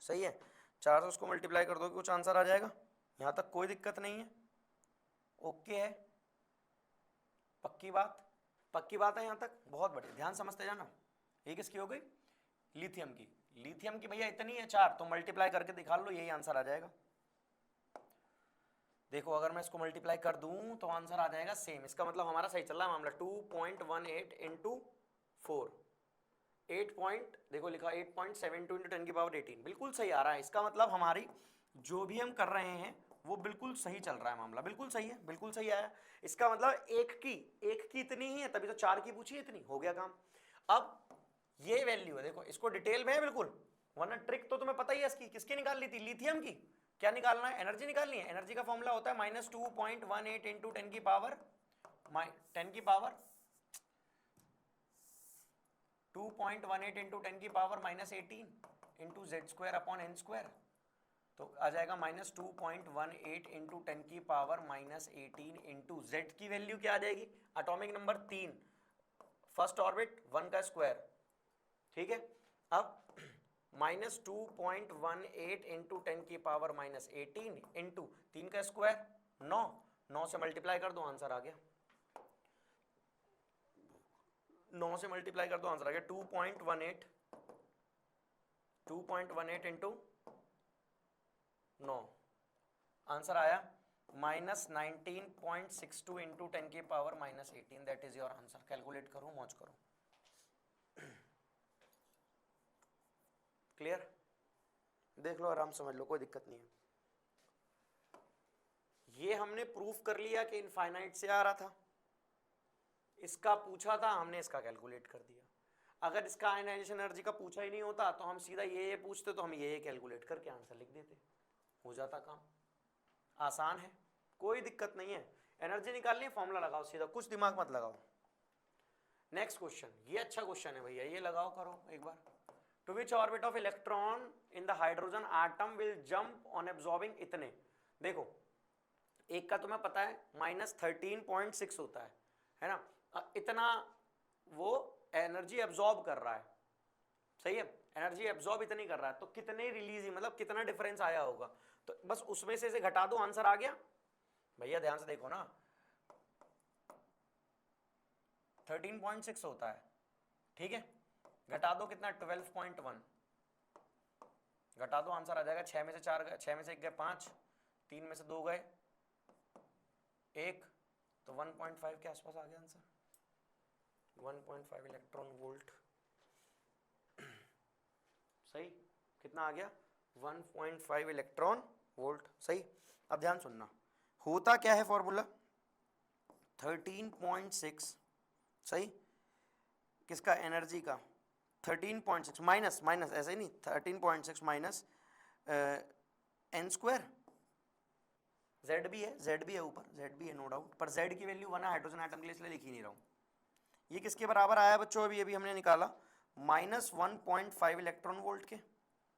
सही है, 4 से उसको मल्टीप्लाई कर दोगे कुछ आंसर आ जाएगा। यहाँ तक कोई दिक्कत नहीं है, ओके है, पक्की बात, पक्की बात है यहाँ तक, बहुत बढ़िया, ध्यान समझते जाना। ये किसकी हो गई? लिथियम की। लिथियम की भैया इतनी है 4, तो मल्टीप्लाई करके दिखा लो, यही आंसर आ जाएगा। देखो अगर मैं इसको मल्टीप्लाई कर दूं तो आंसर आ जाएगा सेम। इसका मतलब हमारा सही चल रहा है मामला। 2.18 इंटू 4, 8 पॉइंट, देखो लिखा 8.72 इंटू 10 की पावर 18, बिल्कुल सही आ रहा है। इसका मतलब हमारी जो भी हम कर रहे हैं वो बिल्कुल सही चल रहा है मामला, बिल्कुल सही है, बिल्कुल सही आया। इसका मतलब एक की इतनी ही है, तभी तो 4 की पूछी, इतनी हो गया काम। अब ये वैल्यू है, देखो इसको डिटेल में है बिल्कुल, वरना ट्रिक तो तुम्हें पता ही है इसकी। किसकी निकाल ली थी? लिथियम की। क्या निकालना है? एनर्जी निकालनी है। एनर्जी का फॉर्मूला होता है -2.18 इंटू 10 की पावर 2.18 इंटू 10 की power -18 into Z square upon N square. तो आ जाएगा -2.18 इंटू 10 की पावर -18 इंटू जेड की वैल्यू क्या आ जाएगी? एटॉमिक नंबर 3, फर्स्ट ऑर्बिट 1 का स्क्वायर, ठीक है। अब -2.18 इंटू 10 की पावर -18 इंटू 3 का स्क्वायर 9, 9 से मल्टीप्लाई कर दो आंसर आ गया। 9 से मल्टीप्लाई कर दो आंसर आ गया 2.18 इंटू 9, आंसर आया -19.62 इंटू 10 की power -18। That is your answer. Calculate करो, मौज करो। क्लियर? देख लो, आराम समझ लो, कोई दिक्कत नहीं है। ये हमने प्रूफ कर लिया कि इनफाइनाइट से आ रहा था, इसका पूछा था हमने, इसका कैलकुलेट कर दिया। अगर इसका आयनाइजेशन एनर्जी का पूछा ही नहीं होता तो हम सीधा ये पूछते, तो हम ये कैलकुलेट करके आंसर लिख देते, हो जाता काम। आसान है, कोई दिक्कत नहीं है। एनर्जी निकालनी है, फॉर्मूला लगाओ सीधा, कुछ दिमाग मत लगाओ। नेक्स्ट क्वेश्चन, ये अच्छा क्वेश्चन है भैया, ये लगाओ करो एक बार। To which orbit of electron in the hydrogen atom will jump on absorbing इतने। देखो एक का तुम्हें पता है -13.6 होता है ना, इतना वो एनर्जी एब्जॉर्ब कर रहा है, सही है, एनर्जी एब्जॉर्ब इतनी कर रहा है, तो कितने रिलीज, मतलब कितना डिफरेंस आया होगा, तो बस उसमें से इसे घटा दो, आंसर आ गया। भैया ध्यान से देखो ना, 13.6 होता है, ठीक है, घटा दो कितना, 12.1, घटा दो आंसर आ जाएगा। 6 में से 4 गए, 6 में से 1 गए 5, 3 में से 2 गए 1, तो 1.5 के आसपास आ गया आंसर। 1.5 इलेक्ट्रॉन वोल्ट, सही, कितना आ गया? 1.5 इलेक्ट्रॉन वोल्ट, सही। अब ध्यान सुनना, होता क्या है फॉर्मूला, 13.6, सही, किसका? एनर्जी का। 13.6 माइनस माइनस, ऐसे ही नहीं, 13.6 माइनस एन स्क्वायर, जेड भी है, जेड भी है ऊपर, जेड भी है नो डाउट, पर जेड की वैल्यू 1 है हाइड्रोजन एटम के लिए, इसलिए लिख ही नहीं रहा हूँ। ये किसके बराबर आया बच्चों? अभी हमने निकाला -1.5 इलेक्ट्रॉन वोल्ट के,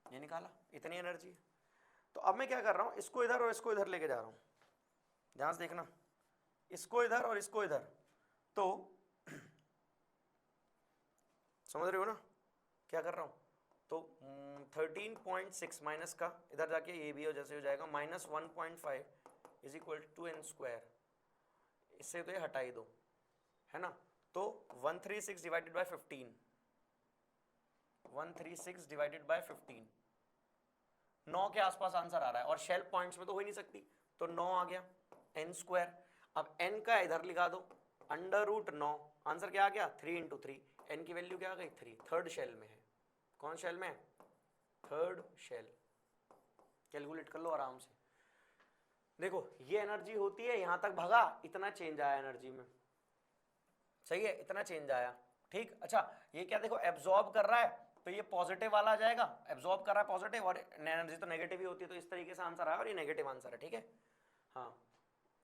ये निकाला, इतनी एनर्जी है। तो अब मैं क्या कर रहा हूँ, इसको इधर और इसको इधर लेके जा रहा हूँ, ध्यान से देखना, इसको इधर और इसको इधर, तो समझ रहे हो ना क्या कर रहा हूँ? तो 13.6 माइनस का इधर जाके ये भी हो, जैसे हो जाएगा -1.5 is equal to N square, इससे तो ये हटा ही दो, है ना, तो 136 डिवाइडेड बाय 15, 136 डिवाइडेड बाय 15, 9 के आसपास आंसर आ रहा है, और शेल पॉइंट्स में तो हो ही नहीं सकती, तो 9 आ गया एन स्क्वायर। अब एन का इधर लिखा दो, √9, आंसर क्या आ गया? 3 इंटू 3, एन की वैल्यू क्या आ गई? 3, थर्ड शेल में है। कौन शेल में है? Third shell. कैलकुलेट कर लो आराम से। देखो ये एनर्जी होती है, यहां तक भगा, इतना चेंज आया एनर्जी में, सही है, इतना चेंज आया, ठीक। अच्छा ये क्या, देखो एब्जॉर्ब कर रहा है, तो ये पॉजिटिव वाला आ जाएगा, एब्जॉर्ब कर रहा है पॉजिटिव, और एनर्जी तो नेगेटिव ही होती है, तो इस तरीके से आंसर आया, और ये नेगेटिव आंसर है, ठीक है। हाँ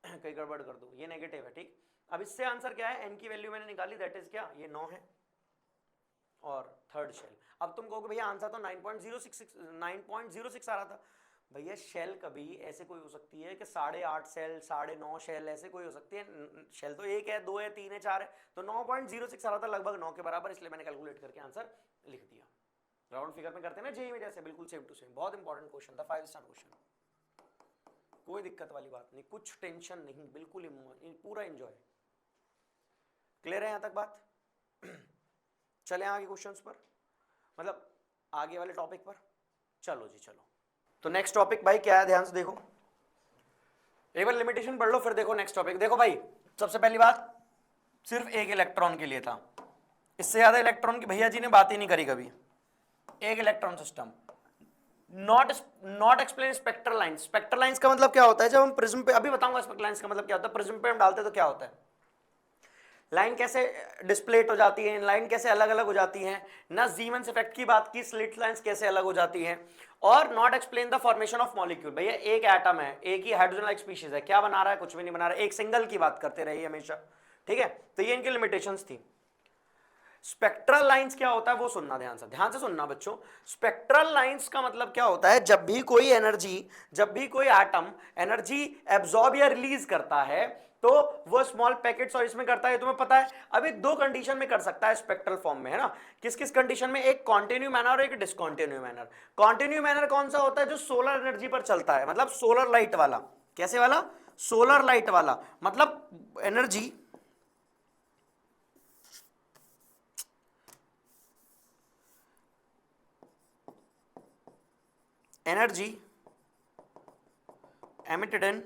कहीं गड़बड़ कर दो, ये नेगेटिव है, ठीक। अब इससे आंसर क्या है? एन की वैल्यू मैंने निकाली, दैट इज क्या, ये 9 है, और थर्ड शेल। अब तुम कहोगे भैया आंसर तो 9.06 आ रहा था। भैया शेल कभी ऐसे कोई हो सकती है कि 8.5 शेल, 9.5 शेल, ऐसे कोई हो सकती है। शेल तो 1 है, 2 है, 3 है, 4 है, तो 9.06 आ रहा था, लगभग 9 के बराबर, इसलिए मैंने कैलकुलेट करके आंसर लिख दिया। राउंड फिगर में करते हैं ना जेईई में जैसे, बिल्कुल सेम टू सेम। बहुत इंपॉर्टेंट क्वेश्चन था, 5 स्टार क्वेश्चन, कोई दिक्कत वाली बात नहीं, कुछ टेंशन नहीं, बिल्कुल पूरा एंजॉय। क्लियर है यहां तक बात? चले आगे क्वेश्चंस पर, मतलब आगे वाले टॉपिक पर। चलो जी चलो, तो नेक्स्ट टॉपिक भाई क्या है, ध्यान से देखो, एक बार लिमिटेशन पढ़ लो फिर देखो नेक्स्ट टॉपिक। देखो भाई, सबसे पहली बात, सिर्फ एक इलेक्ट्रॉन के लिए था, इससे ज्यादा इलेक्ट्रॉन की भैया जी ने बात ही नहीं करी कभी। एक electron system, not explain spectral lines. Spectral lines का मतलब क्या होता है, जब हम प्रिज्म पे, अभी बताऊंगा स्पेक्ट्रल लाइंस का मतलब क्या होता है, प्रिज्म पे हम डालते तो क्या होता है, लाइन कैसे डिस्प्लेट हो जाती है, लाइन कैसे अलग अलग हो जाती है ना, जीमन्स इफेक्ट की बात की, स्लिट लाइंस कैसे अलग हो जाती है, और not explain the formation of molecule. भैया एक एटम है, एक ही हाइड्रोजन लाइक स्पीशीज है, क्या बना रहा है, कुछ भी नहीं बना रहा है, एक सिंगल की बात करते रहिए हमेशा, ठीक है। तो ये इनकी लिमिटेशंस थी। स्पेक्ट्रल लाइंस क्या होता है वो सुनना ध्यान से सुनना बच्चों। स्पेक्ट्रल लाइंस का मतलब क्या होता है, जब भी कोई एनर्जी, जब भी कोई एटम एनर्जी एब्जॉर्ब या रिलीज करता है तो वो स्मॉल पैकेट्स और इसमें करता है, तुम्हें पता है। अभी दो कंडीशन में कर सकता है स्पेक्ट्रल फॉर्म में, है ना। किस किस कंडीशन में, एक कॉन्टिन्यू मैनर और एक डिसकॉन्टिन्यू मैनर। कॉन्टिन्यू मैनर कौन सा होता है, जो सोलर एनर्जी पर चलता है, मतलब सोलर लाइट वाला। कैसे वाला, सोलर लाइट वाला, मतलब एनर्जी एमिटेड इन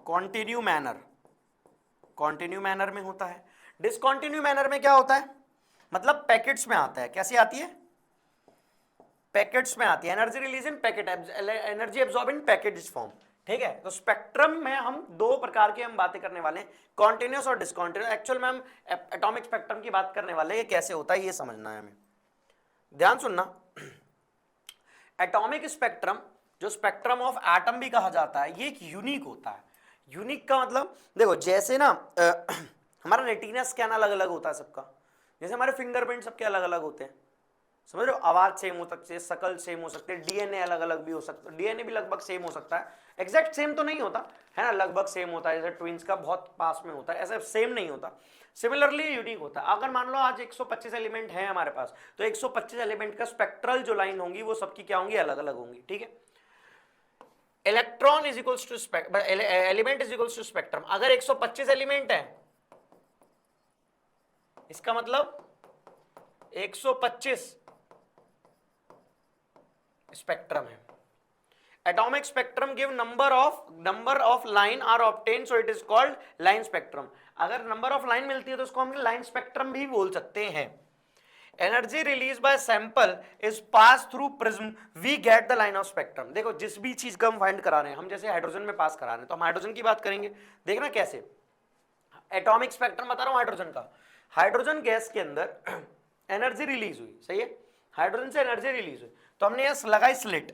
कॉन्टिन्यू मैनर में होता है। डिसकॉन्टिन्यू मैनर में क्या होता है, मतलब पैकेट्स में आता है। कैसे आती है, पैकेट्स में आती है। Energy release in packet, energy absorb in packets form, ठीक है। तो स्पेक्ट्रम में हम दो प्रकार की हम बातें करने वाले हैं, कॉन्टिन्यूस और डिसकॉन्टिन्यूस। एक्चुअल में हम एटॉमिक स्पेक्ट्रम की बात करने वाले हैं, ये कैसे होता है ये समझना है हमें, ध्यान सुनना। एटॉमिक स्पेक्ट्रम, जो स्पेक्ट्रम ऑफ एटम भी कहा जाता है, ये एक यूनिक होता है। यूनिक का मतलब देखो, जैसे ना हमारा रेटिना स्कैन अलग अलग होता है सबका, जैसे हमारे फिंगरप्रिंट सबके अलग अलग होते हैं, समझ रहे हो। आवाज सेम हो सकती है, शकल सेम हो सकती है, डीएनए अलग अलग भी हो सकता है, डीएनए भी लगभग सेम हो सकता है, एग्जैक्ट सेम तो नहीं होता है ना, लगभग सेम होता है, जैसे ट्विंस का बहुत पास में होता है, ऐसे सेम नहीं होता, सिमिलरली यूनिक होता है। अगर मान लो आज 125 एलिमेंट है हमारे पास, तो 125 एलिमेंट का स्पेक्ट्रल जो लाइन होंगी वो सबकी क्या होंगी, अलग अलग होंगी, ठीक है। Electron is equals to element is equals to spectrum. अगर 125 एलिमेंट है, इसका मतलब 125 स्पेक्ट्रम है। Atomic spectrum give number of line are obtained, so it is called line spectrum. अगर नंबर ऑफ लाइन मिलती है तो उसको हम लाइन स्पेक्ट्रम भी बोल सकते हैं। Energy release by sample is pass through prism, we get the line of spectrum. देखो जिस भी चीज का हम फाइंड करा रहे हैं, हम जैसे हाइड्रोजन में पास करा रहे हैं तो हम हाइड्रोजन की बात करेंगे, देखना कैसे। एटॉमिक स्पेक्ट्रम बता रहा हूं हाइड्रोजन का। हाइड्रोजन गैस के अंदर एनर्जी रिलीज हुई, सही है, हाइड्रोजन से एनर्जी रिलीज हुई, तो हमने यहां लगाई स्लिट,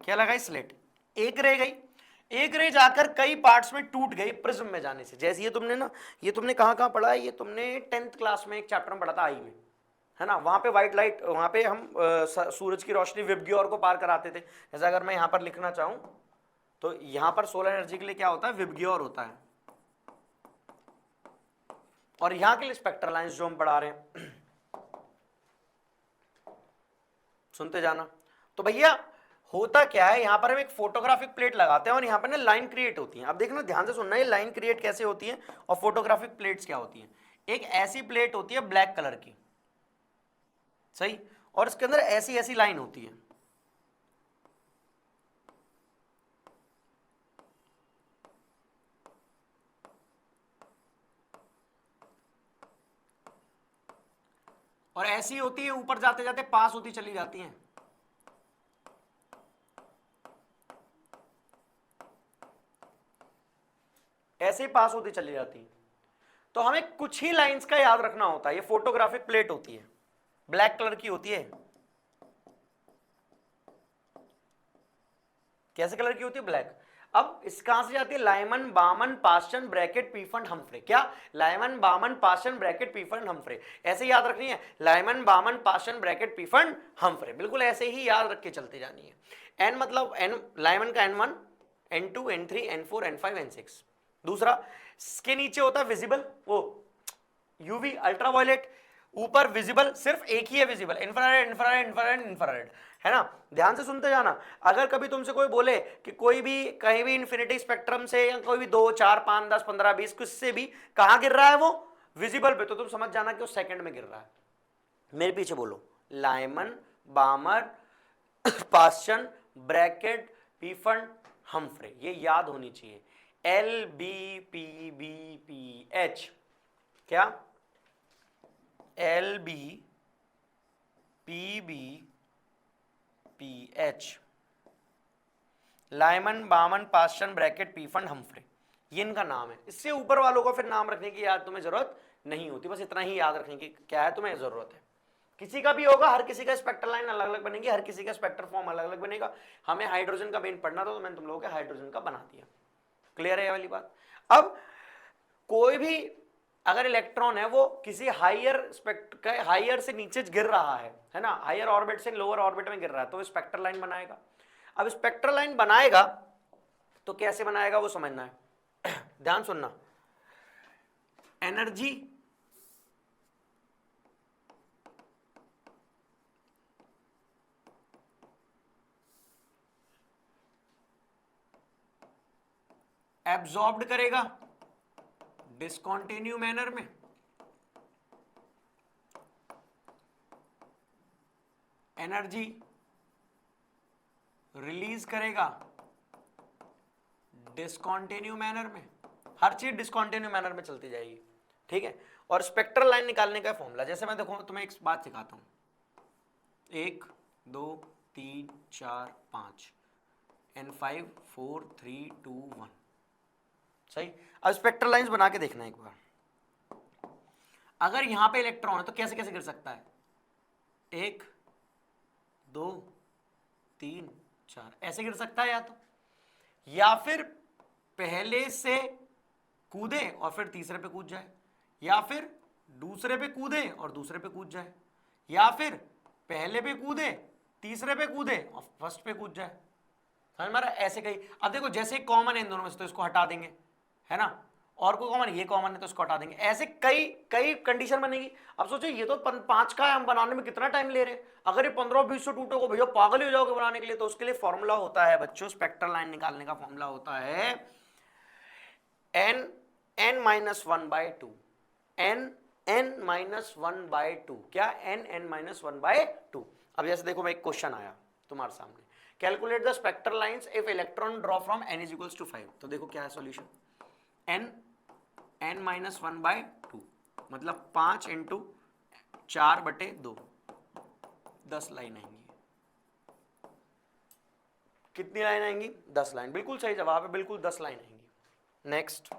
क्या लगाई स्लिट, एक रह गई, एक रे जाकर कई पार्ट्स में टूट गई प्रिज्म में जाने से। जैसे ये तुमने ना, ये तुमने कहां पढ़ा है, ये तुमने 10th क्लास में एक चैप्टर में पढ़ा था, आई में, है ना। वहां पे व्हाइट लाइट, वहां पे हम सूरज की रोशनी विबग्योर को पार कराते थे। जैसे अगर मैं यहां पर लिखना चाहूं तो यहां पर सोलर एनर्जी के लिए क्या होता है, विबग्योर होता है, और यहां के लिए स्पेक्ट्रल लाइंस जो हम पढ़ा रहे हैं, सुनते जाना। तो भैया होता क्या है, यहां पर हम एक फोटोग्राफिक प्लेट लगाते हैं और यहां पर ना लाइन क्रिएट होती है। अब देखना ध्यान से सुनना, ये लाइन क्रिएट कैसे होती है और फोटोग्राफिक प्लेट्स क्या होती है। एक ऐसी प्लेट होती है ब्लैक कलर की, सही, और इसके अंदर ऐसी ऐसी लाइन होती है, और ऐसी होती है, ऊपर जाते जाते पास होती चली जाती हैं। ऐसे ही पास होती चली जाती हैं। तो हमें कुछ ही लाइंस का याद रखना होता है। ये फोटोग्राफिक प्लेट होती है, ब्लैक कलर की होती है। कैसे कलर की होती है, ब्लैक। अब इस कहां से जाती है, लाइमन बामन पास्टन ब्रैकेट पीफंड हम्फ्रे, क्या लाइमन बामन पास्टन ब्रैकेट पीफंड हम्फ्रे, ऐसे याद रखनी है, लाइमन बामन पास्टन ब्रैकेट पीफंड हम्फ्रे, बिल्कुल ऐसे ही याद रख के चलते जानी है। एन मतलब एन, लाइमन का N1 N2 N3 N4 N5 N6। दूसरा इसके नीचे होता है विजिबल, वो यूवी अल्ट्रावायलेट, ऊपर विजिबल सिर्फ एक ही है visible, infrared infrared infrared infrared, है ना, ध्यान से सुनते जाना। अगर कभी तुमसे कोई बोले कि कोई भी कहीं भी इन्फिनिटी स्पेक्ट्रम से या कोई भी 2 4 5 10 15 20 किससे भी कहां गिर रहा है वो विजिबल पे, तो तुम समझ जाना कि वो सेकंड में गिर रहा है। मेरे पीछे बोलो, लाइमन बामर पास्चन ब्रैकेट पीफंड हम्फ्रे, ये याद होनी चाहिए। LBPBPH, क्या LBPBPH, लाइमन बामन पास्चन ब्रैकेट पीफंड हम्फ्रे, ये इनका नाम है। इससे ऊपर वालों को फिर नाम रखने की याद तुम्हें जरूरत नहीं होती, बस इतना ही याद रखने की क्या है तुम्हें जरूरत है। किसी का भी होगा, हर किसी का स्पेक्ट्रल लाइन अलग अलग बनेगी, हर किसी का स्पेक्ट्रल फॉर्म अलग अलग बनेगा। हमें हाइड्रोजन का मेन पढ़ना था तो मैंने तुम लोगों के हाइड्रोजन का बना दिया। क्लियर है ये वाली बात। अब कोई भी अगर इलेक्ट्रॉन है वो किसी हाइयर से नीचे गिर रहा है ना, हाइयर ऑर्बिट से लोअर ऑर्बिट में गिर रहा है, तो स्पेक्ट्रल लाइन बनाएगा। अब स्पेक्ट्रल लाइन बनाएगा तो कैसे बनाएगा वो समझना है, ध्यान सुनना। एनर्जी एब्जॉर्ब्ड करेगा डिस्कंटिन्यू मैनर में, एनर्जी रिलीज करेगा डिस्कंटिन्यू मैनर में, हर चीज डिस्कंटिन्यू मैनर में चलती जाएगी, ठीक है। और स्पेक्ट्रल लाइन निकालने का फॉर्मूला, जैसे मैं देखो तुम्हें एक बात सिखाता हूं, 1 2 3 4 5 N5 4 3 2 1, सही। अब स्पेक्ट्रल लाइंस बना के देखना एक बार। अगर यहां पे इलेक्ट्रॉन है तो कैसे कैसे गिर सकता है, 1 2 3 4 ऐसे गिर सकता है, या फिर पहले से कूदे और फिर तीसरे पे कूद जाए, या फिर दूसरे पे कूदे और दूसरे पे कूद जाए, या फिर पहले पे कूदे तीसरे पे कूदे और फर्स्ट पे कूद जाए, समझ में आ रहा है? ऐसे कहीं, अब देखो जैसे कॉमन है इन दोनों में से तो इसको हटा देंगे, है ना, और कोई कॉमन, ये कॉमन है तो इसको हटा देंगे, ऐसे कई कई कंडीशन बनेगी। अब सोचो ये तो 5 का है, हम बनाने में कितना टाइम ले रहे हैं, अगर ये 15-20 टूटो को भैया पागल ही हो जाओगे बनाने के लिए। तो उसके लिए फॉर्मूला होता है बच्चों, स्पेक्ट्रल लाइन निकालने का फॉर्मूला होता है n-1/2, n-1/2, क्या n-1/2। अब जैसे देखो मैं एक क्वेश्चन आया तुम्हारे सामने, calculate the spectral lines if electron draw from n = 5। तो देखो क्या है सॉल्यूशन, n-1/2 मतलब 5 × 4/2, 10 लाइन आएंगी। कितनी लाइन आएंगी, 10 लाइन, बिल्कुल सही जवाब है, बिल्कुल 10 लाइन आएंगी। नेक्स्ट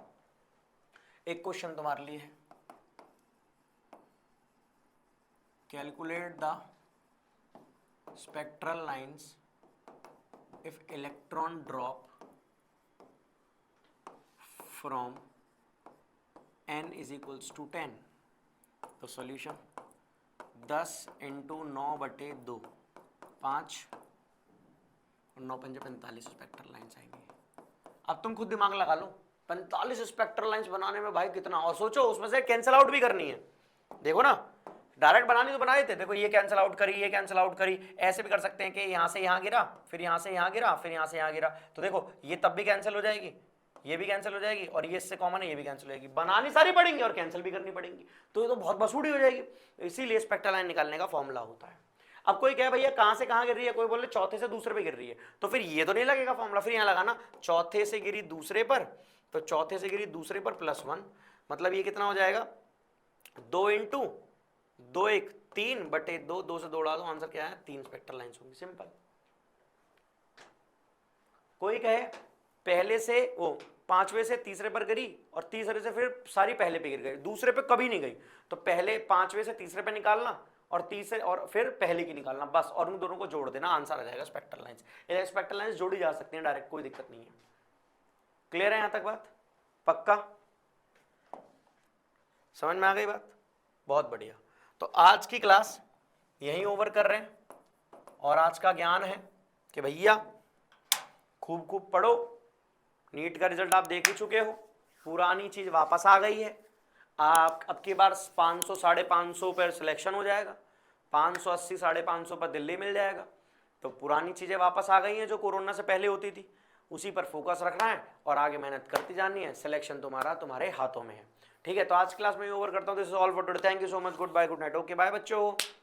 एक क्वेश्चन तुम्हारे लिए है, calculate the spectral lines if electron drop from n = 10। तो सॉल्यूशन 10 × 9/2, 5 और 9 × 5 45 स्पेक्ट्रल लाइंस आएंगी। अब तुम खुद दिमाग लगा लो, 45 स्पेक्ट्रल लाइंस बनाने में भाई कितना, और सोचो उसमें से कैंसिल आउट भी करनी है। देखो ना, डायरेक्ट बनानी तो बना देते, देखो ये कैंसिल आउट करी, ये कैंसिल आउट करी, ऐसे भी कर सकते हैं कि यहां से यहां गिरा, फिर यहां से यहां गिरा, फिर यहां से यहां गिरा, तो देखो ये तब भी कैंसिल हो जाएगी, ये भी कैंसिल हो जाएगी, और ये इससे कॉमन है, ये भी कैंसिल हो जाएगी, बनानी सारी पड़ेंगी और कैंसिल भी करनी पड़ेंगी, तो ये तो बहुत बसूड़ी हो जाएगी। इसीलिए स्पेक्ट्रल लाइन निकालने का फॉर्मूला होता है। अब कोई कहे भैया कहां से कहां गिर रही है, कोई बोले चौथे से दूसरे पे गिर रही है, तो फिर ये तो नहीं लगेगा फॉर्मूला, फिर यहां लगाना चौथे से गिरी दूसरे पर, तो चौथे से गिरी दूसरे पर +1, मतलब ये कितना हो जाएगा, 2 × 2 1 3/2, 2 से 2 उड़ा दो, आंसर क्या है, 3 स्पेक्ट्रल लाइंस होंगी, सिंपल। कोई कहे पहले से वो 5वें से तीसरे पर गिरी और तीसरे से फिर सारी पहले पे गिर गई, दूसरे पे कभी नहीं गई, तो पहले 5वें से तीसरे पे निकालना और तीसरे और फिर पहले की निकालना, बस, और उन दोनों को जोड़ देना, आंसर आ जाएगा स्पेक्ट्रल लाइंस। स्पेक्ट्रल लाइंस जोड़ी जा सकती हैं डायरेक्ट, कोई दिक्कत नहीं है। क्लियर है यहां तक बात? पक्का समझ में आ गई बात? बहुत बढ़िया। तो आज की क्लास यहीं ओवर कर रहे हैं और आज का ज्ञान है कि भैया खूब खूब पढ़ो। नीट का रिजल्ट आप देख ही चुके हो, पुरानी चीज वापस आ गई है। आप अब की बार 500 550 पर सिलेक्शन हो जाएगा, 580 550 पर दिल्ली मिल जाएगा। तो पुरानी चीजें वापस आ गई हैं जो कोरोना से पहले होती थी, उसी पर फोकस रखना है और आगे मेहनत करती जानी है। सिलेक्शन तुम्हारे हाथों में है। ठीक है, तो आज क्लास में ओवर करता हूँ। This is all for today. Thank you so much. Goodbye, good night, okay bye बच्चों।